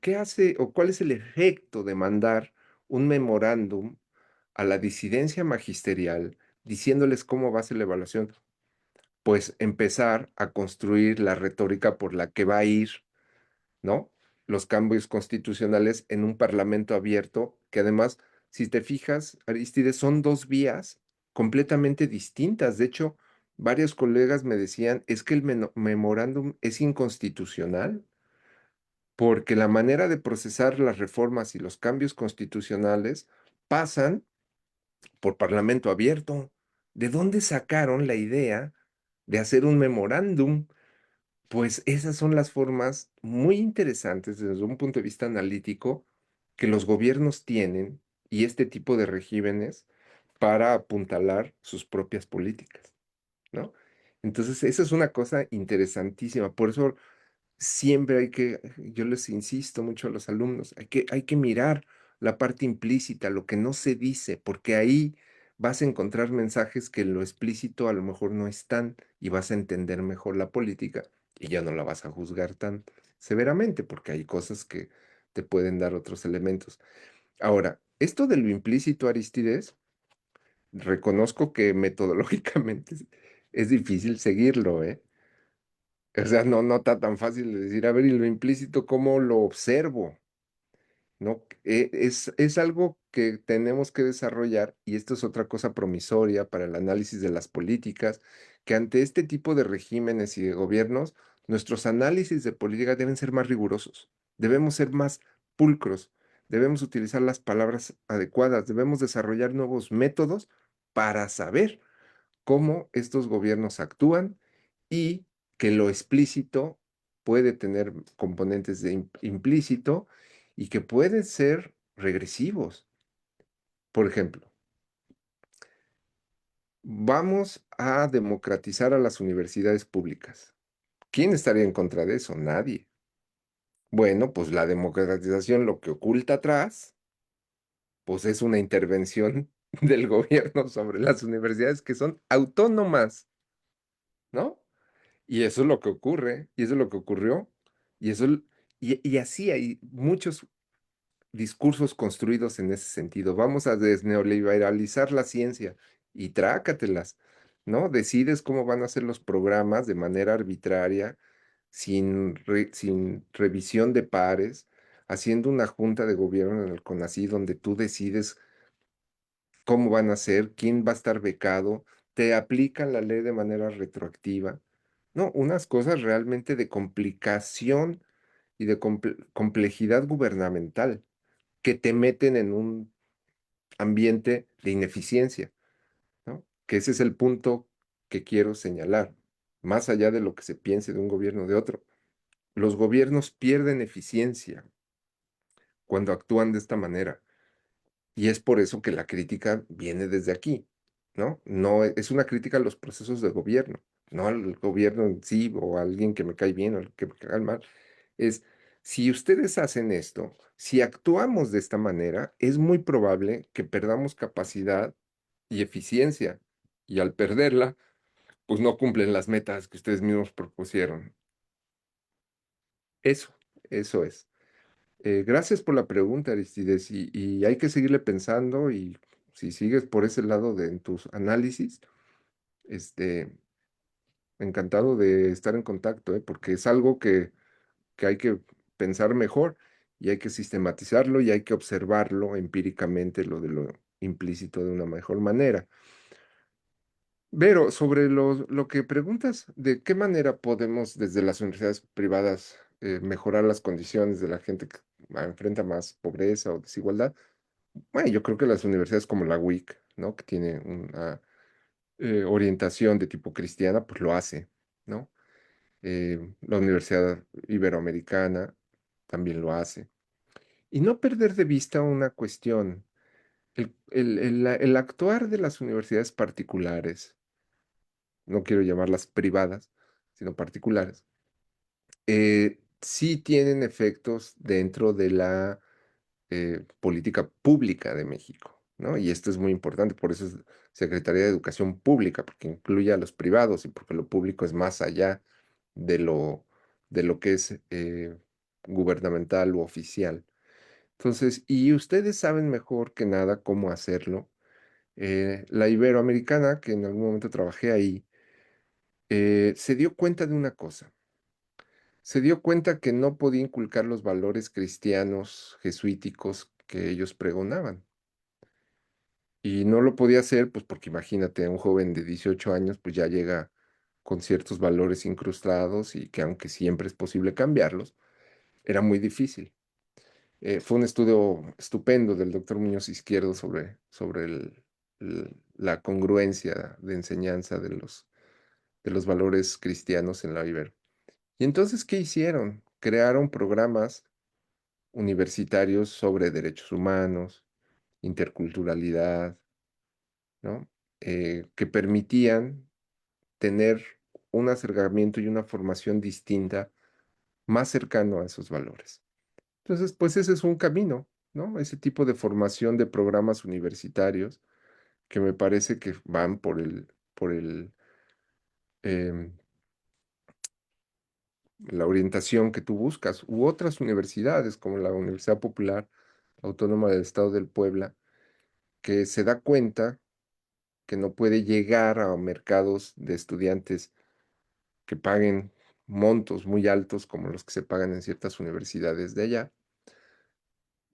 qué hace o cuál es el efecto de mandar un memorándum a la disidencia magisterial diciéndoles cómo va a ser la evaluación? Pues empezar a construir la retórica por la que va a ir, ¿no? Los cambios constitucionales en un parlamento abierto, que además, si te fijas, Aristides, son dos vías completamente distintas. De hecho, varios colegas me decían, es que el memorándum es inconstitucional porque la manera de procesar las reformas y los cambios constitucionales pasan por parlamento abierto. ¿De dónde sacaron la idea de hacer un memorándum? Pues esas son las formas muy interesantes desde un punto de vista analítico que los gobiernos tienen y este tipo de regímenes para apuntalar sus propias políticas, ¿no? Entonces, esa es una cosa interesantísima. Por eso siempre yo les insisto mucho a los alumnos, hay que mirar la parte implícita, lo que no se dice, porque ahí vas a encontrar mensajes que en lo explícito a lo mejor no están y vas a entender mejor la política y ya no la vas a juzgar tan severamente, porque hay cosas que te pueden dar otros elementos. Ahora, esto de lo implícito, Aristides, reconozco que metodológicamente es difícil seguirlo, ¿eh? O sea, no está tan fácil de decir, a ver, y lo implícito, ¿cómo lo observo? ¿No? Es algo que tenemos que desarrollar y esto es otra cosa promisoria para el análisis de las políticas, que ante este tipo de regímenes y de gobiernos, nuestros análisis de política deben ser más rigurosos, debemos ser más pulcros, debemos utilizar las palabras adecuadas, debemos desarrollar nuevos métodos para saber cómo estos gobiernos actúan y que lo explícito puede tener componentes de implícito y que pueden ser regresivos. Por ejemplo, vamos a democratizar a las universidades públicas. ¿Quién estaría en contra de eso? Nadie. Bueno, pues la democratización lo que oculta atrás, pues es una intervención del gobierno sobre las universidades que son autónomas, ¿no? Y eso es lo que ocurre, y eso es lo que ocurrió, y y así hay muchos discursos construidos en ese sentido. Vamos a desneoliberalizar la ciencia y trácatelas, ¿no? Decides cómo van a ser los programas de manera arbitraria, sin revisión de pares, haciendo una junta de gobierno en el CONACYT donde tú decides cómo van a ser, quién va a estar becado, te aplican la ley de manera retroactiva. No, unas cosas realmente de complicación y de complejidad gubernamental que te meten en un ambiente de ineficiencia, ¿no? Que ese es el punto que quiero señalar, más allá de lo que se piense de un gobierno o de otro. Los gobiernos pierden eficiencia cuando actúan de esta manera. Y es por eso que la crítica viene desde aquí, ¿no? No es una crítica a los procesos de gobierno, no al gobierno en sí o a alguien que me cae bien o al que me cae mal. Es, si ustedes hacen esto, si actuamos de esta manera, es muy probable que perdamos capacidad y eficiencia. Y al perderla, pues no cumplen las metas que ustedes mismos propusieron. Eso, eso es. Gracias por la pregunta, Aristides, y hay que seguirle pensando y si sigues por ese lado de en tus análisis, este, encantado de estar en contacto, porque es algo que hay que pensar mejor y hay que sistematizarlo y hay que observarlo empíricamente, lo de lo implícito de una mejor manera. Vero, sobre lo que preguntas, ¿de qué manera podemos desde las universidades privadas mejorar las condiciones de la gente que enfrenta más pobreza o desigualdad? Bueno, yo creo que las universidades como la UIC, ¿no? Que tiene una orientación de tipo cristiana, pues lo hace, ¿no? La Universidad Iberoamericana también lo hace. Y no perder de vista una cuestión, el actuar de las universidades particulares, no quiero llamarlas privadas, sino particulares, sí tienen efectos dentro de la política pública de México, ¿no? Y esto es muy importante, por eso es Secretaría de Educación Pública, porque incluye a los privados y porque lo público es más allá de lo que es gubernamental u oficial. Entonces, y ustedes saben mejor que nada cómo hacerlo. La Iberoamericana, que en algún momento trabajé ahí, se dio cuenta de una cosa. Se dio cuenta que no podía inculcar los valores cristianos jesuíticos que ellos pregonaban. Y no lo podía hacer, pues porque imagínate, un joven de 18 años, pues ya llega con ciertos valores incrustados y que aunque siempre es posible cambiarlos, era muy difícil. Fue un estudio estupendo del doctor Muñoz Izquierdo sobre la congruencia de enseñanza de los valores cristianos en la Ibero. Y entonces, ¿qué hicieron? Crearon programas universitarios sobre derechos humanos, interculturalidad, ¿no? Que permitían tener un acercamiento y una formación distinta, más cercano a esos valores. Entonces, pues ese es un camino, ¿no? Ese tipo de formación de programas universitarios que me parece que van por em, la orientación que tú buscas, u otras universidades como la Universidad Popular Autónoma del Estado del Puebla, que se da cuenta que no puede llegar a mercados de estudiantes que paguen montos muy altos como los que se pagan en ciertas universidades de allá,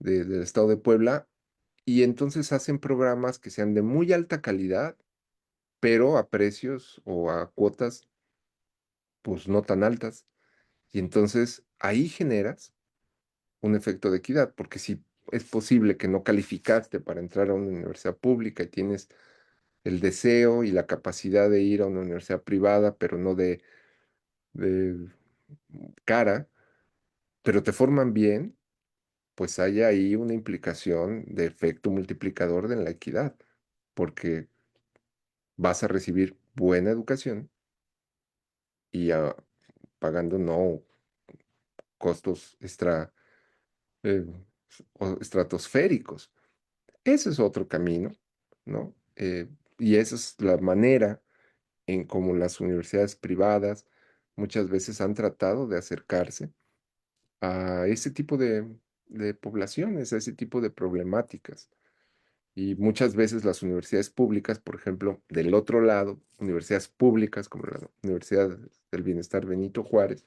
del estado de Puebla, y entonces hacen programas que sean de muy alta calidad, pero a precios o a cuotas pues no tan altas. Y entonces ahí generas un efecto de equidad, porque si es posible que no calificaste para entrar a una universidad pública y tienes el deseo y la capacidad de ir a una universidad privada, pero no de cara, pero te forman bien, pues hay ahí una implicación de efecto multiplicador de la equidad, porque vas a recibir buena educación y pagando no costos eh, estratosféricos. Ese es otro camino, ¿no? Y esa es la manera en cómo las universidades privadas muchas veces han tratado de acercarse a ese tipo de poblaciones, a ese tipo de problemáticas. Y muchas veces las universidades públicas, por ejemplo, del otro lado, universidades públicas como la Universidad del Bienestar Benito Juárez,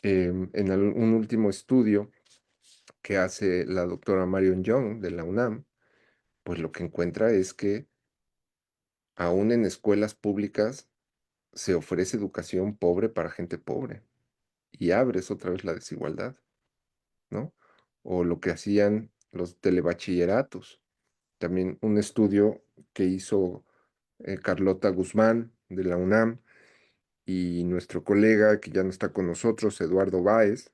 en un último estudio que hace la doctora Marion Young de la UNAM, pues lo que encuentra es que aún en escuelas públicas se ofrece educación pobre para gente pobre. y abres otra vez la desigualdad, ¿no? O lo que hacían los telebachilleratos. También un estudio que hizo Carlota Guzmán de la UNAM y nuestro colega que ya no está con nosotros, Eduardo Báez,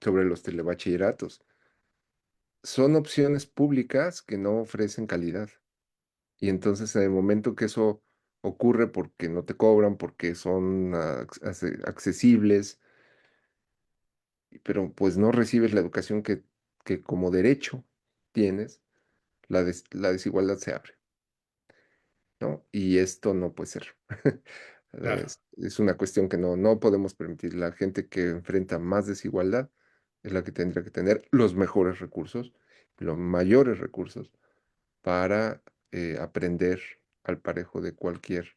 sobre los telebachilleratos. Son opciones públicas que no ofrecen calidad. Y entonces en el momento que eso ocurre porque no te cobran, porque son accesibles, pero pues no recibes la educación que como derecho tienes, la desigualdad se abre, ¿no? Y esto no puede ser. Claro. Es una cuestión que no podemos permitir. La gente que enfrenta más desigualdad es la que tendría que tener los mejores recursos, los mayores recursos para aprender al parejo de cualquier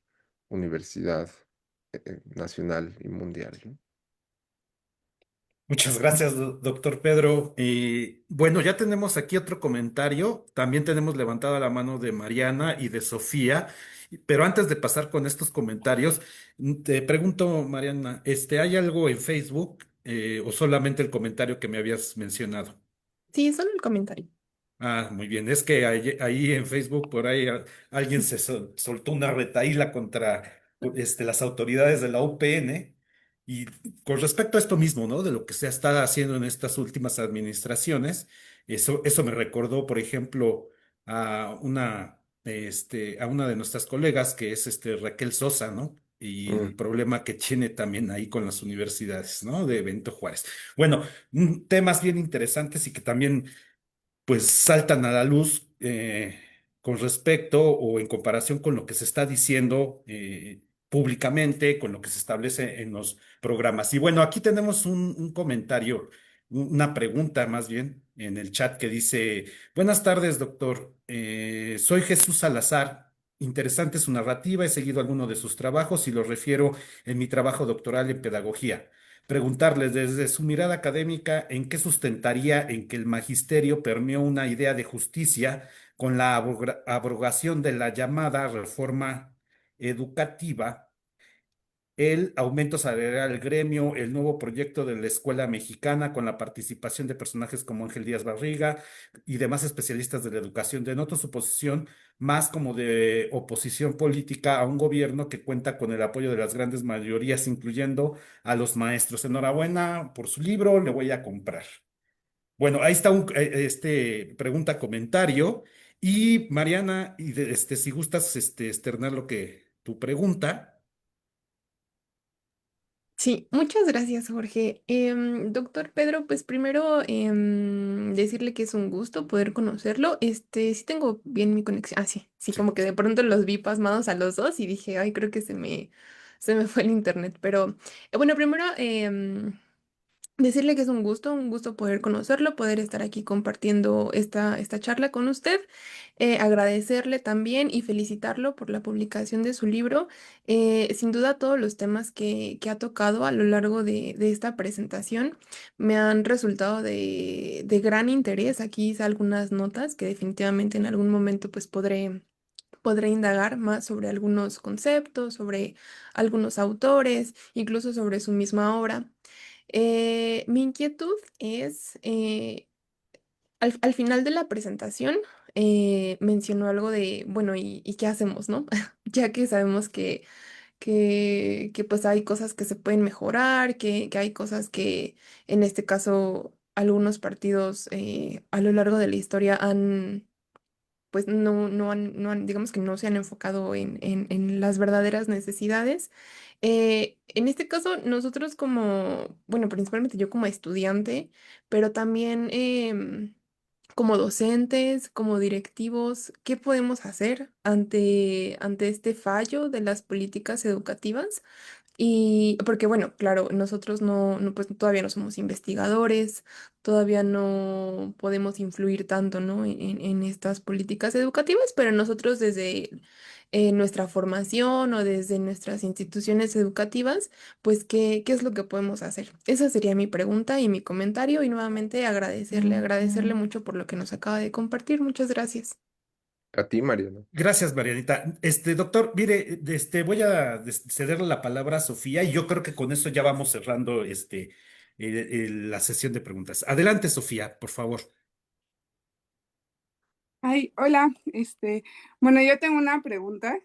universidad nacional y mundial, ¿no? Muchas gracias, doctor Pedro. Bueno, ya tenemos aquí otro comentario. También tenemos levantada la mano de Mariana y de Sofía. Pero antes de pasar con estos comentarios, te pregunto, Mariana, ¿hay algo en Facebook o solamente el comentario que me habías mencionado? Sí, solo el comentario. Ah, muy bien. Es que ahí en Facebook por ahí alguien se soltó una retaíla contra las autoridades de la UPN y con respecto a esto mismo, ¿no? De lo que se está haciendo en estas últimas administraciones, eso me recordó, por ejemplo, a una de nuestras colegas que es Raquel Sosa, ¿no? Y el Mm. problema que tiene también ahí con las universidades, ¿no? De Benito Juárez. Bueno, temas bien interesantes y que también pues saltan a la luz con respecto o en comparación con lo que se está diciendo públicamente, con lo que se establece en los programas. Y bueno, aquí tenemos un comentario, una pregunta más bien en el chat que dice, buenas tardes, doctor. Soy Jesús Salazar. Interesante su narrativa, he seguido algunos de sus trabajos y los refiero en mi trabajo doctoral en pedagogía. Preguntarles desde su mirada académica en qué sustentaría en que el magisterio permeó una idea de justicia con la abrogación de la llamada reforma educativa, el aumento salarial del gremio, el nuevo proyecto de la escuela mexicana con la participación de personajes como Ángel Díaz Barriga y demás especialistas de la educación. Denoto su posición más como de oposición política a un gobierno que cuenta con el apoyo de las grandes mayorías, incluyendo a los maestros. Enhorabuena por su libro, le voy a comprar. Bueno, ahí está pregunta, comentario. Y Mariana, si gustas externar lo que tu pregunta. Sí, muchas gracias, Jorge. Doctor Pedro, pues primero decirle que es un gusto poder conocerlo. Sí tengo bien mi conexión. Ah, sí, sí, Sí. como que de pronto los vi pasmados a los dos y dije, ay, creo que se me fue el internet. Pero bueno, primero decirle que es un gusto poder conocerlo, poder estar aquí compartiendo esta charla con usted, agradecerle también y felicitarlo por la publicación de su libro. Sin duda todos los temas que ha tocado a lo largo de esta presentación me han resultado de gran interés. Aquí hice algunas notas que definitivamente en algún momento pues podré indagar más sobre algunos conceptos, sobre algunos autores, incluso sobre su misma obra. Mi inquietud es, al final de la presentación, mencionó algo de, bueno, ¿y qué hacemos, no? Ya que sabemos que pues hay cosas que se pueden mejorar, que hay cosas que en este caso algunos partidos a lo largo de la historia pues digamos que no se han enfocado en las verdaderas necesidades. En este caso, nosotros como, bueno, principalmente yo como estudiante, pero también como docentes, como directivos, ¿qué podemos hacer ante este fallo de las políticas educativas? Y porque, bueno, claro, nosotros pues todavía no somos investigadores, todavía no podemos influir tanto, ¿no? En estas políticas educativas, pero nosotros desde nuestra formación o desde nuestras instituciones educativas, pues, ¿qué es lo que podemos hacer? Esa sería mi pregunta y mi comentario y nuevamente agradecerle mucho por lo que nos acaba de compartir. Muchas gracias. A ti, Mariano. Gracias, Marianita. Doctor, mire, voy a cederle la palabra a Sofía y yo creo que con eso ya vamos cerrando la sesión de preguntas. Adelante, Sofía, por favor. Ay, hola, bueno, yo tengo una pregunta.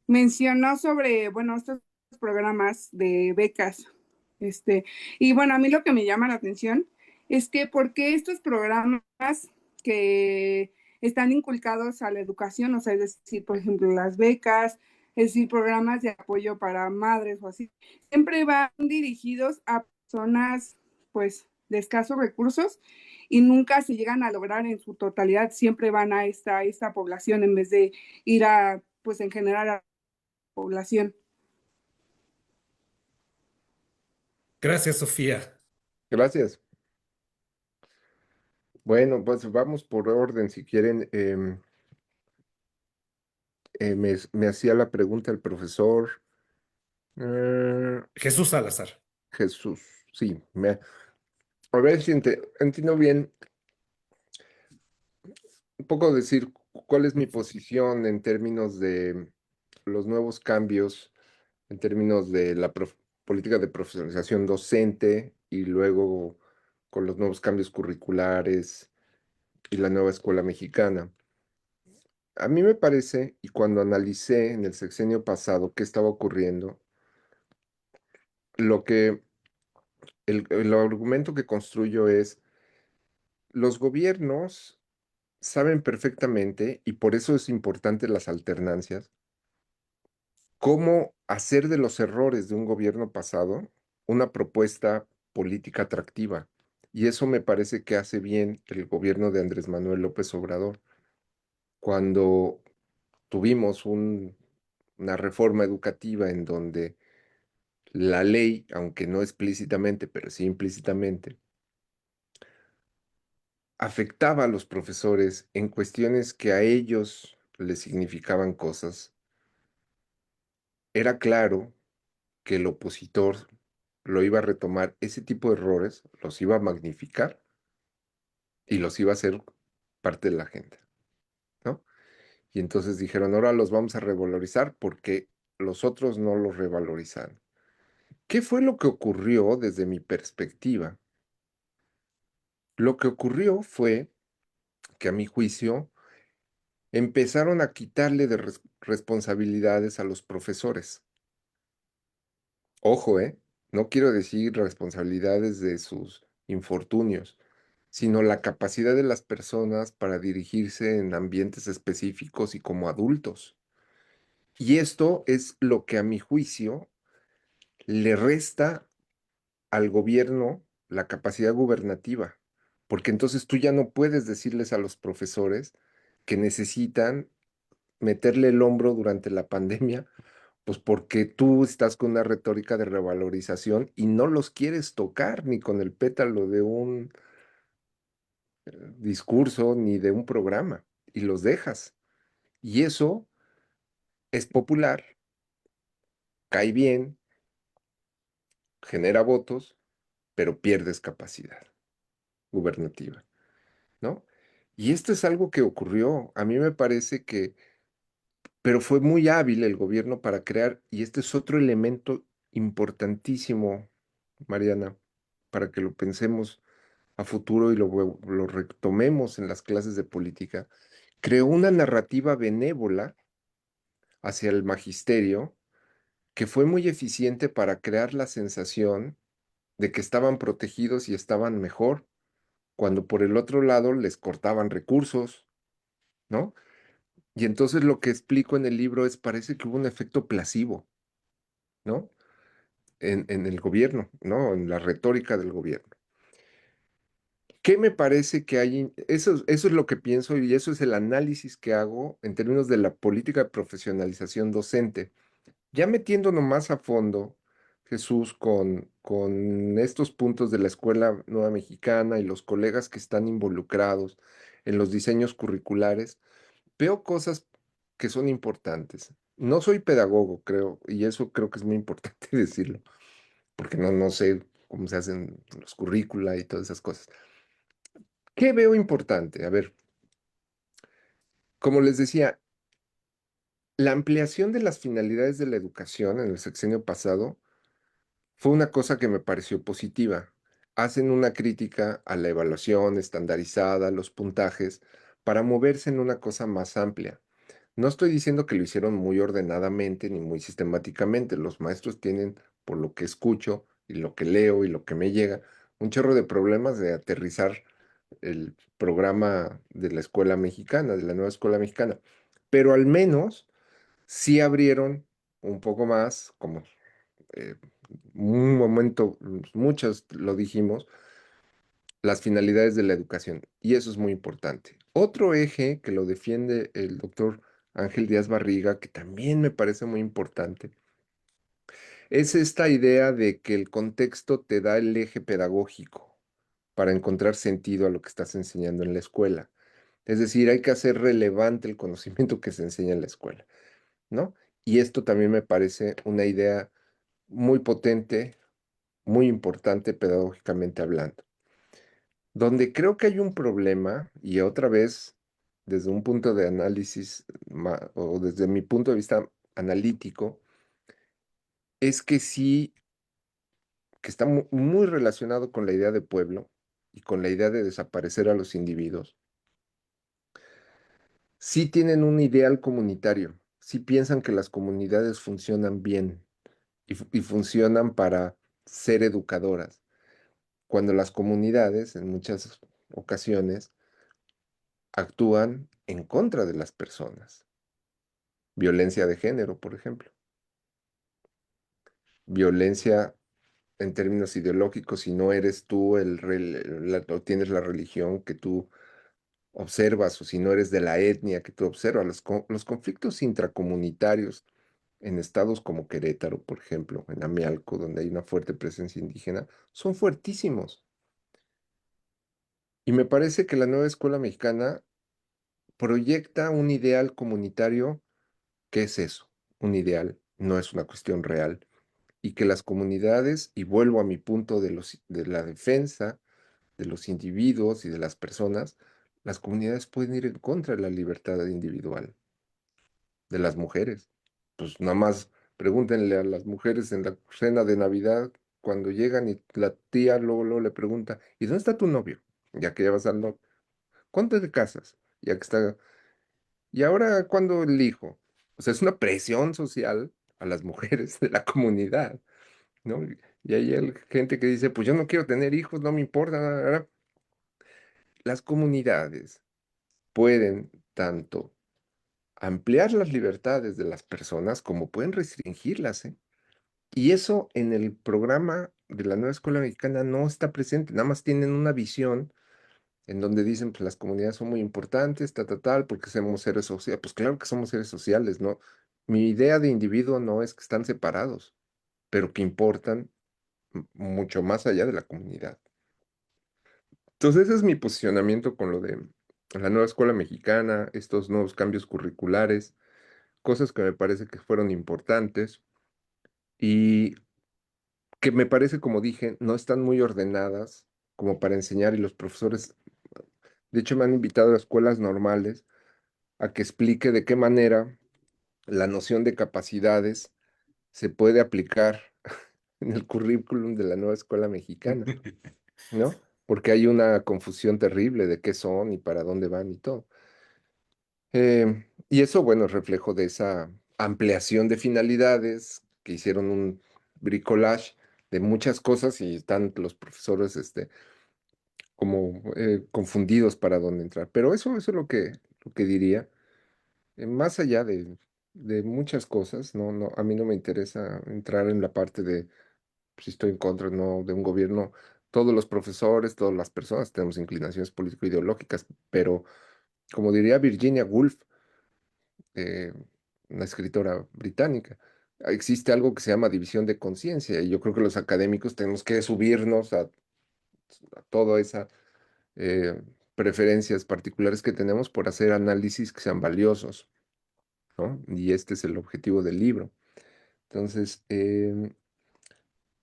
Mencionó sobre, bueno, estos programas de becas. Este, y bueno, a mí lo que me llama la atención es que por qué estos programas que están inculcados a la educación, o sea, es decir, por ejemplo, las becas, es decir, programas de apoyo para madres o así, siempre van dirigidos a personas, pues, de escasos recursos y nunca se llegan a lograr en su totalidad, siempre van a esta población en vez de ir a, pues, en general a la población. Gracias, Sofía. Gracias. Bueno, pues vamos por orden. Si quieren, me hacía la pregunta el profesor Jesús Salazar. Jesús. Sí, a ver si entiendo bien, un poco decir cuál es mi posición en términos de los nuevos cambios, en términos de la política de profesionalización docente y luego con los nuevos cambios curriculares y la nueva escuela mexicana. A mí me parece, y cuando analicé en el sexenio pasado qué estaba ocurriendo, lo que el argumento que construyo es, los gobiernos saben perfectamente, y por eso es importante las alternancias, cómo hacer de los errores de un gobierno pasado una propuesta política atractiva. Y eso me parece que hace bien el gobierno de Andrés Manuel López Obrador. Cuando tuvimos una reforma educativa en donde la ley, aunque no explícitamente, pero sí implícitamente, afectaba a los profesores en cuestiones que a ellos les significaban cosas, era claro que el opositor lo iba a retomar ese tipo de errores, los iba a magnificar y los iba a hacer parte de la agenda, ¿no? Y entonces dijeron, ahora los vamos a revalorizar porque los otros no los revalorizaron. ¿Qué fue lo que ocurrió desde mi perspectiva? Lo que ocurrió fue que a mi juicio empezaron a quitarle de responsabilidades a los profesores. Ojo, no quiero decir responsabilidades de sus infortunios, sino la capacidad de las personas para dirigirse en ambientes específicos y como adultos. Y esto es lo que a mi juicio le resta al gobierno la capacidad gubernativa, porque entonces tú ya no puedes decirles a los profesores que necesitan meterle el hombro durante la pandemia, pues porque tú estás con una retórica de revalorización y no los quieres tocar ni con el pétalo de un discurso ni de un programa y los dejas. Y eso es popular, cae bien, genera votos, pero pierdes capacidad gubernativa, ¿no? Y esto es algo que ocurrió. A mí me parece que, pero fue muy hábil el gobierno para crear, y este es otro elemento importantísimo, Mariana, para que lo pensemos a futuro y lo retomemos en las clases de política, creó una narrativa benévola hacia el magisterio que fue muy eficiente para crear la sensación de que estaban protegidos y estaban mejor, cuando por el otro lado les cortaban recursos, ¿no? Y entonces lo que explico en el libro es, parece que hubo un efecto placebo, ¿no? En el gobierno, ¿no? En la retórica del gobierno. ¿Qué me parece que hay? Eso es lo que pienso y eso es el análisis que hago en términos de la política de profesionalización docente. Ya metiéndonos más a fondo, Jesús, con estos puntos de la Escuela Nueva Mexicana y los colegas que están involucrados en los diseños curriculares, veo cosas que son importantes. No soy pedagogo, creo, y eso creo que es muy importante decirlo, porque no sé cómo se hacen los currícula y todas esas cosas. ¿Qué veo importante? A ver, como les decía, la ampliación de las finalidades de la educación en el sexenio pasado fue una cosa que me pareció positiva. Hacen una crítica a la evaluación estandarizada, los puntajes, para moverse en una cosa más amplia. No estoy diciendo que lo hicieron muy ordenadamente ni muy sistemáticamente. Los maestros tienen, por lo que escucho y lo que leo y lo que me llega, un chorro de problemas de aterrizar el programa de la escuela mexicana, de la nueva escuela mexicana. Pero al menos sí abrieron un poco más, como eh, un momento, muchos lo dijimos, las finalidades de la educación. Y eso es muy importante. Otro eje que lo defiende el doctor Ángel Díaz Barriga, que también me parece muy importante, es esta idea de que el contexto te da el eje pedagógico para encontrar sentido a lo que estás enseñando en la escuela. Es decir, hay que hacer relevante el conocimiento que se enseña en la escuela, ¿no? Y esto también me parece una idea muy potente, muy importante pedagógicamente hablando. Donde creo que hay un problema, y otra vez, desde un punto de análisis, o desde mi punto de vista analítico, es que sí, que está muy relacionado con la idea de pueblo y con la idea de desaparecer a los individuos. Sí tienen un ideal comunitario, sí piensan que las comunidades funcionan bien y funcionan para ser educadoras, cuando las comunidades en muchas ocasiones actúan en contra de las personas. Violencia de género, por ejemplo. Violencia en términos ideológicos, si no eres tú o tienes la religión que tú observas, o si no eres de la etnia que tú observas, los conflictos intracomunitarios en estados como Querétaro, por ejemplo, en Amialco, donde hay una fuerte presencia indígena, son fuertísimos. Y me parece que la nueva escuela mexicana proyecta un ideal comunitario. ¿Qué es eso? Un ideal, no es una cuestión real. Y que las comunidades, y vuelvo a mi punto de la defensa de los individuos y de las personas, las comunidades pueden ir en contra de la libertad individual de las mujeres. Pues nada más pregúntenle a las mujeres en la cena de Navidad cuando llegan y la tía luego le pregunta, ¿y dónde está tu novio? Ya que ya vas al novio. ¿Cuándo te casas? Ya que está. ¿Y ahora cuándo el hijo? O sea, es una presión social a las mujeres de la comunidad, ¿no? Y hay gente que dice, pues yo no quiero tener hijos, no me importa. Nada. Las comunidades pueden tanto ampliar las libertades de las personas como pueden restringirlas, ¿eh? Y eso en el programa de la nueva escuela mexicana no está presente, nada más tienen una visión en donde dicen, pues las comunidades son muy importantes, tal, porque somos seres sociales. Pues claro que somos seres sociales, ¿no? Mi idea de individuo no es que están separados, pero que importan mucho más allá de la comunidad. Entonces, ese es mi posicionamiento con lo de la nueva escuela mexicana, estos nuevos cambios curriculares, cosas que me parece que fueron importantes y que me parece, como dije, no están muy ordenadas como para enseñar y los profesores, de hecho, me han invitado a escuelas normales a que explique de qué manera la noción de capacidades se puede aplicar en el currículum de la nueva escuela mexicana, ¿no? Porque hay una confusión terrible de qué son y para dónde van y todo. Y eso, bueno, es reflejo de esa ampliación de finalidades que hicieron un bricolage de muchas cosas y están los profesores como confundidos para dónde entrar. Pero eso es lo que diría. Más allá de muchas cosas, a mí no me interesa entrar en la parte de si estoy en contra o no de un gobierno. Todos los profesores, todas las personas tenemos inclinaciones político-ideológicas, pero como diría Virginia Woolf, eh, una escritora británica, existe algo que se llama división de conciencia y yo creo que los académicos tenemos que subirnos a toda esa eh, preferencias particulares que tenemos por hacer análisis que sean valiosos, ¿no? Y este es el objetivo del libro. Entonces,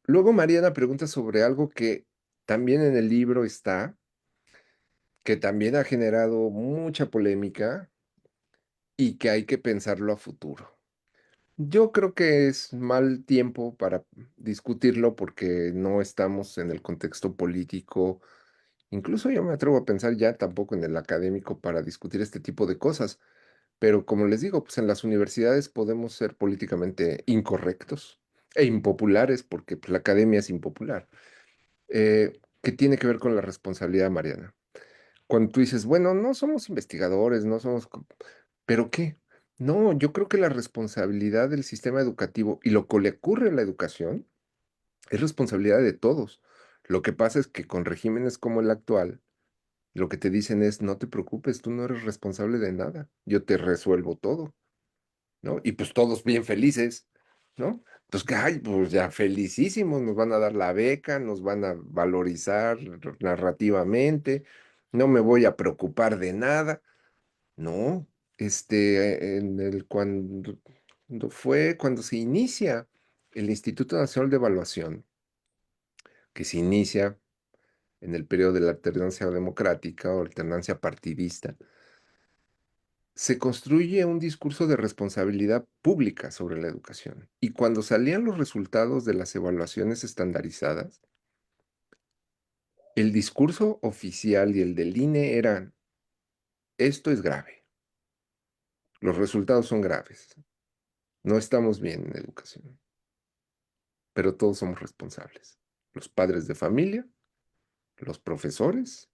luego Mariana pregunta sobre algo que también en el libro está, que también ha generado mucha polémica y que hay que pensarlo a futuro. Yo creo que es mal tiempo para discutirlo porque no estamos en el contexto político. Incluso yo me atrevo a pensar ya tampoco en el académico para discutir este tipo de cosas. Pero como les digo, pues en las universidades podemos ser políticamente incorrectos e impopulares porque pues, la academia es impopular. ¿Qué tiene que ver con la responsabilidad, Mariana? Cuando tú dices, bueno, no somos investigadores, no somos... ¿Pero qué? No, yo creo que la responsabilidad del sistema educativo y lo que le ocurre a la educación es responsabilidad de todos. Lo que pasa es que con regímenes como el actual, lo que te dicen es, no te preocupes, tú no eres responsable de nada, yo te resuelvo todo, ¿no? Y pues todos bien felices, ¿no? Pues que, ay, pues ya felicísimos, nos van a dar la beca, nos van a valorizar narrativamente, no me voy a preocupar de nada. No, cuando se inicia el Instituto Nacional de Evaluación, que se inicia en el periodo de la alternancia democrática o alternancia partidista, se construye un discurso de responsabilidad pública sobre la educación. Y cuando salían los resultados de las evaluaciones estandarizadas, el discurso oficial y el del INE eran, esto es grave, los resultados son graves, no estamos bien en educación, pero todos somos responsables. Los padres de familia, los profesores,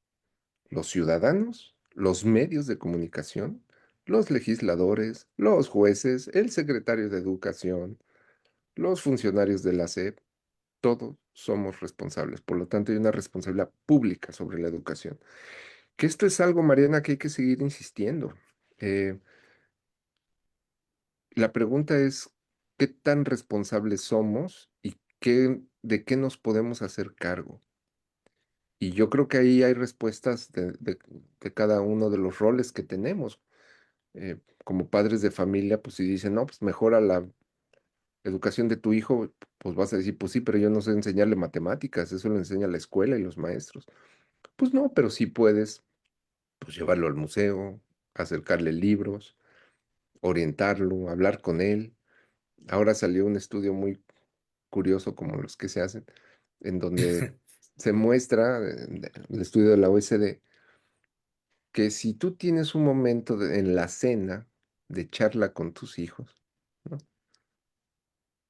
los ciudadanos, los medios de comunicación, los legisladores, los jueces, el secretario de Educación, los funcionarios de la SEP, todos somos responsables. Por lo tanto, hay una responsabilidad pública sobre la educación. Que esto es algo, Mariana, que hay que seguir insistiendo. Eh, la pregunta es, ¿qué tan responsables somos y de qué nos podemos hacer cargo? Y yo creo que ahí hay respuestas de cada uno de los roles que tenemos. Como padres de familia, pues si dicen, no, pues mejora la educación de tu hijo, pues vas a decir, pues sí, pero yo no sé enseñarle matemáticas, eso lo enseña la escuela y los maestros. Pues no, pero sí puedes, pues llevarlo al museo, acercarle libros, orientarlo, hablar con él. Ahora salió un estudio muy curioso como los que se hacen, en donde se muestra, el estudio de la OECD, que si tú tienes un momento en la cena de charla con tus hijos, ¿no?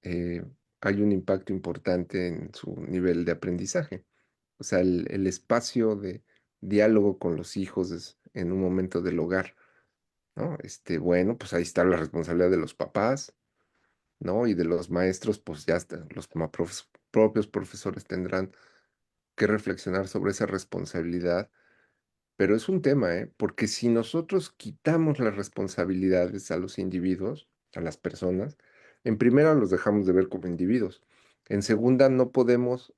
Eh, hay un impacto importante en su nivel de aprendizaje. O sea, el espacio de diálogo con los hijos en un momento del hogar, ¿no? Bueno, pues ahí está la responsabilidad de los papás, ¿no? Y de los maestros, pues ya está, los propios profesores tendrán que reflexionar sobre esa responsabilidad. Pero es un tema, ¿eh? Porque si nosotros quitamos las responsabilidades a los individuos, a las personas, en primera los dejamos de ver como individuos. En segunda, no podemos,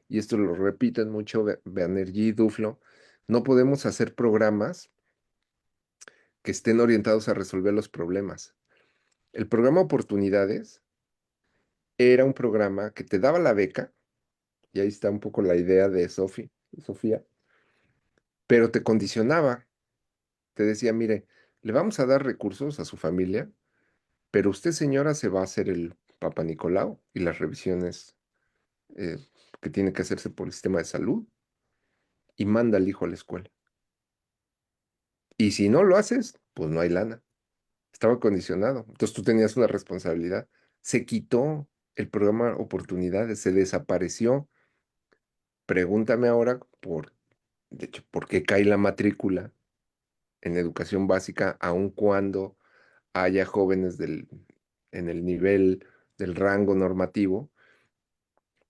y esto lo repiten mucho Banerjee y Duflo, no podemos hacer programas que estén orientados a resolver los problemas. El programa Oportunidades era un programa que te daba la beca, y ahí está un poco la idea de Sofía, pero te condicionaba. Te decía, mire, le vamos a dar recursos a su familia, pero usted, señora, se va a hacer el Papa Nicolau y las revisiones eh, que tiene que hacerse por el sistema de salud y manda al hijo a la escuela. Y si no lo haces, pues no hay lana. Estaba condicionado. Entonces tú tenías una responsabilidad. Se quitó el programa Oportunidades, se desapareció. Pregúntame ahora de hecho, por qué cae la matrícula en educación básica, aun cuando haya jóvenes en el nivel del rango normativo.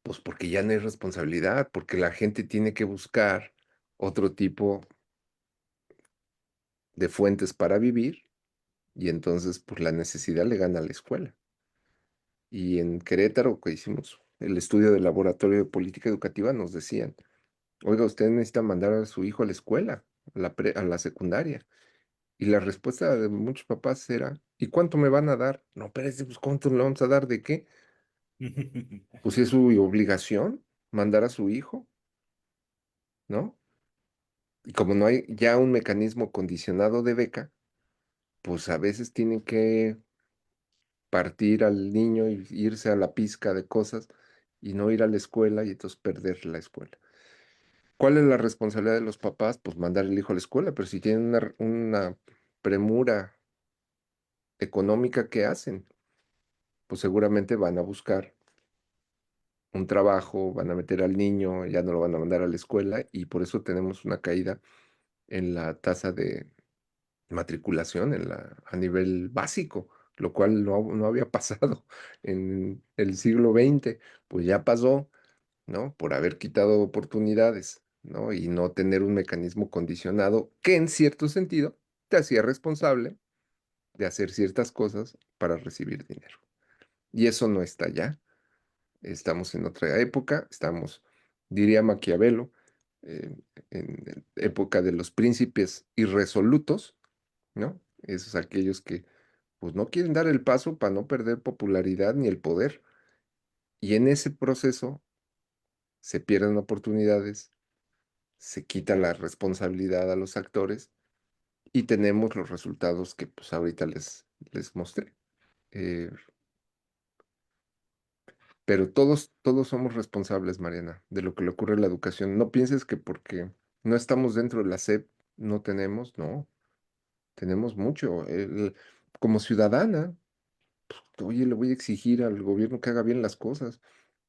Pues porque ya no hay responsabilidad, porque la gente tiene que buscar otro tipo de fuentes para vivir y entonces pues la necesidad le gana a la escuela. Y en Querétaro, que hicimos el estudio del laboratorio de política educativa, nos decían, oiga, usted necesita mandar a su hijo a la escuela, a la secundaria. Y la respuesta de muchos papás era, ¿y cuánto me van a dar? No, espérese, pues ¿cuánto le vamos a dar de qué? Pues es su obligación mandar a su hijo, ¿no? Y como no hay ya un mecanismo condicionado de beca, pues a veces tienen que partir al niño y irse a la pizca de cosas y no ir a la escuela y entonces perder la escuela. ¿Cuál es la responsabilidad de los papás? Pues mandar el hijo a la escuela, pero si tienen una premura económica, ¿qué hacen? Pues seguramente van a buscar un trabajo, van a meter al niño, ya no lo van a mandar a la escuela y por eso tenemos una caída en la tasa de matriculación a nivel básico, lo cual no había pasado en el siglo XX, pues ya pasó, ¿no? Por haber quitado oportunidades, ¿no? Y no tener un mecanismo condicionado que en cierto sentido te hacía responsable de hacer ciertas cosas para recibir dinero. Y eso no está ya. Estamos en otra época, diría Maquiavelo, eh, en época de los príncipes irresolutos, ¿no? Esos aquellos que pues no quieren dar el paso para no perder popularidad ni el poder. Y en ese proceso se pierden oportunidades, se quita la responsabilidad a los actores y tenemos los resultados que pues ahorita les mostré. Eh, pero todos somos responsables, Mariana, de lo que le ocurre a la educación. No pienses que porque no estamos dentro de la SEP no tenemos, no, tenemos mucho. Como ciudadana, oye, le voy a exigir al gobierno que haga bien las cosas.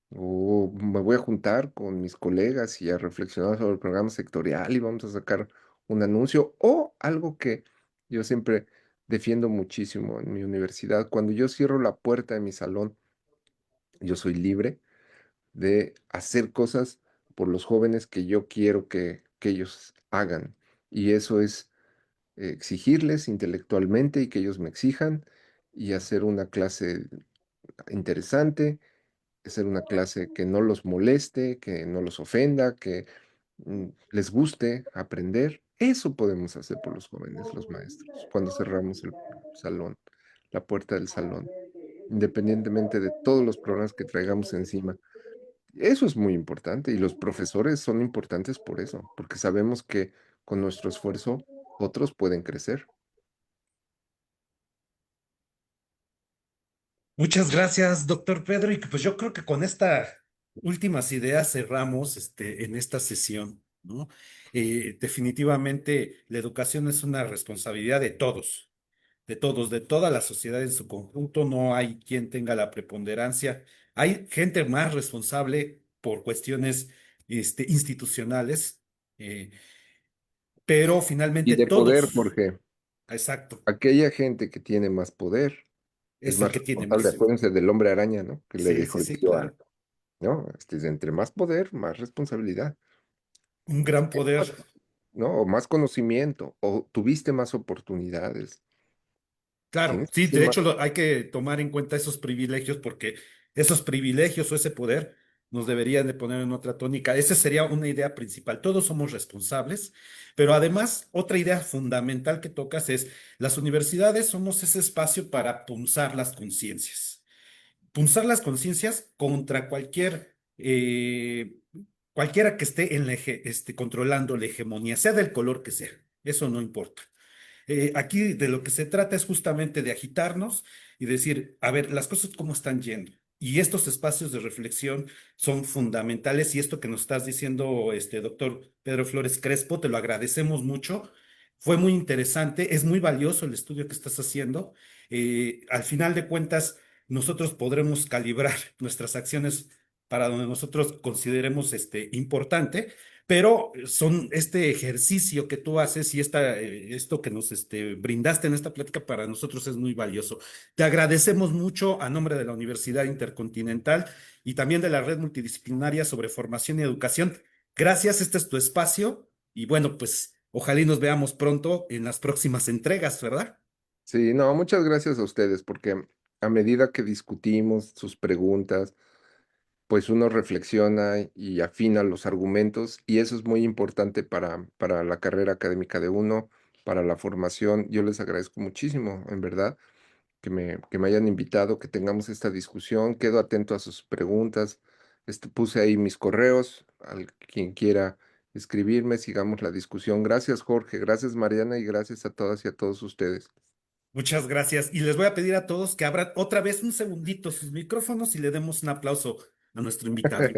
O me voy a juntar con mis colegas y a reflexionar sobre el programa sectorial y vamos a sacar un anuncio o algo que yo siempre defiendo muchísimo en mi universidad. Cuando yo cierro la puerta de mi salón, yo soy libre de hacer cosas por los jóvenes que yo quiero que ellos hagan. Y eso es exigirles intelectualmente y que ellos me exijan y hacer una clase interesante, hacer una clase que no los moleste, que no los ofenda, que les guste aprender. Eso podemos hacer por los jóvenes, los maestros, cuando cerramos el salón, la puerta del salón, independientemente de todos los problemas que traigamos encima. Eso es muy importante y los profesores son importantes por eso, porque sabemos que con nuestro esfuerzo otros pueden crecer. Muchas gracias, doctor Pedro. Y pues yo creo que con estas últimas ideas cerramos en esta sesión, ¿no? Definitivamente la educación es una responsabilidad de todos, de toda la sociedad en su conjunto. No hay quien tenga la preponderancia. Hay gente más responsable por cuestiones institucionales, eh, pero Y finalmente de poder, todos, Jorge, exacto, aquella gente que tiene más poder es es el más que tiene responsable. más. Acuérdense del hombre araña, ¿no? Que le Sí, sí, dejó el sí, tío claro. ¿no? Entre más poder, más responsabilidad, Un gran poder. ¿no? O más conocimiento, o tuviste más oportunidades. Claro, Tienes que sí, ser de más. hecho hay que tomar en cuenta esos privilegios porque esos privilegios o ese poder nos deberían de poner en otra tónica. Esa sería una idea principal. Todos somos responsables, pero además otra idea fundamental que tocas es las universidades somos ese espacio para punzar las conciencias. Punzar las conciencias contra cualquiera que esté controlando la hegemonía, sea del color que sea. Eso no importa. Aquí de lo que se trata es justamente de agitarnos y decir, a ver, las cosas cómo están yendo. Y estos espacios de reflexión son fundamentales y esto que nos estás diciendo, doctor Pedro Flores Crespo, te lo agradecemos mucho. Fue muy interesante, es muy valioso el estudio que estás haciendo. Al final de cuentas, nosotros podremos calibrar nuestras acciones para donde nosotros consideremos importante, pero son este ejercicio que tú haces y esto que nos brindaste en esta plática para nosotros es muy valioso. Te agradecemos mucho a nombre de la Universidad Intercontinental y también de la Red Multidisciplinaria sobre Formación y Educación. Gracias, este es tu espacio y bueno, pues ojalá y nos veamos pronto en las próximas entregas, ¿verdad? Sí, no, muchas gracias a ustedes, porque a medida que discutimos sus preguntas, pues uno reflexiona y afina los argumentos y eso es muy importante para la carrera académica de uno, para la formación. Yo les agradezco muchísimo, en verdad, que me hayan invitado, que tengamos esta discusión. Quedo atento a sus preguntas. Puse ahí mis correos, al quien quiera escribirme, sigamos la discusión. Gracias, Jorge, gracias, Mariana, y gracias a todas y a todos ustedes. Muchas gracias. Y les voy a pedir a todos que abran otra vez un segundito sus micrófonos y le demos un aplauso a nuestro invitado.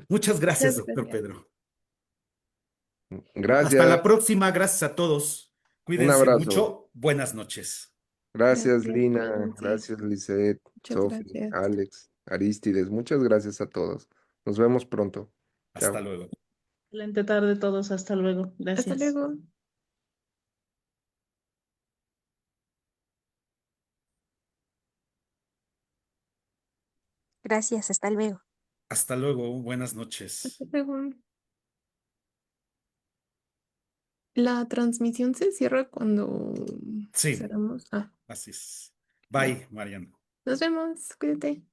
Muchas gracias, Muchas doctor gracias. Pedro. Hasta Gracias, la próxima. Gracias a todos. un Cuídense abrazo. mucho. Buenas noches. Gracias, Gracias, Lina. cuídense. Gracias, Lisette, Muchas Sofi, gracias. Alex, Aristides. Muchas gracias a todos. Nos vemos pronto. Hasta Chao. luego. Excelente tarde a todos. Hasta luego. Hasta Gracias. luego. Gracias, hasta luego. Hasta luego. Buenas noches. Hasta luego. La transmisión se cierra cuando Sí, cerramos. Ah, así es. bueno. Bye, Mariano. Nos vemos. Cuídate.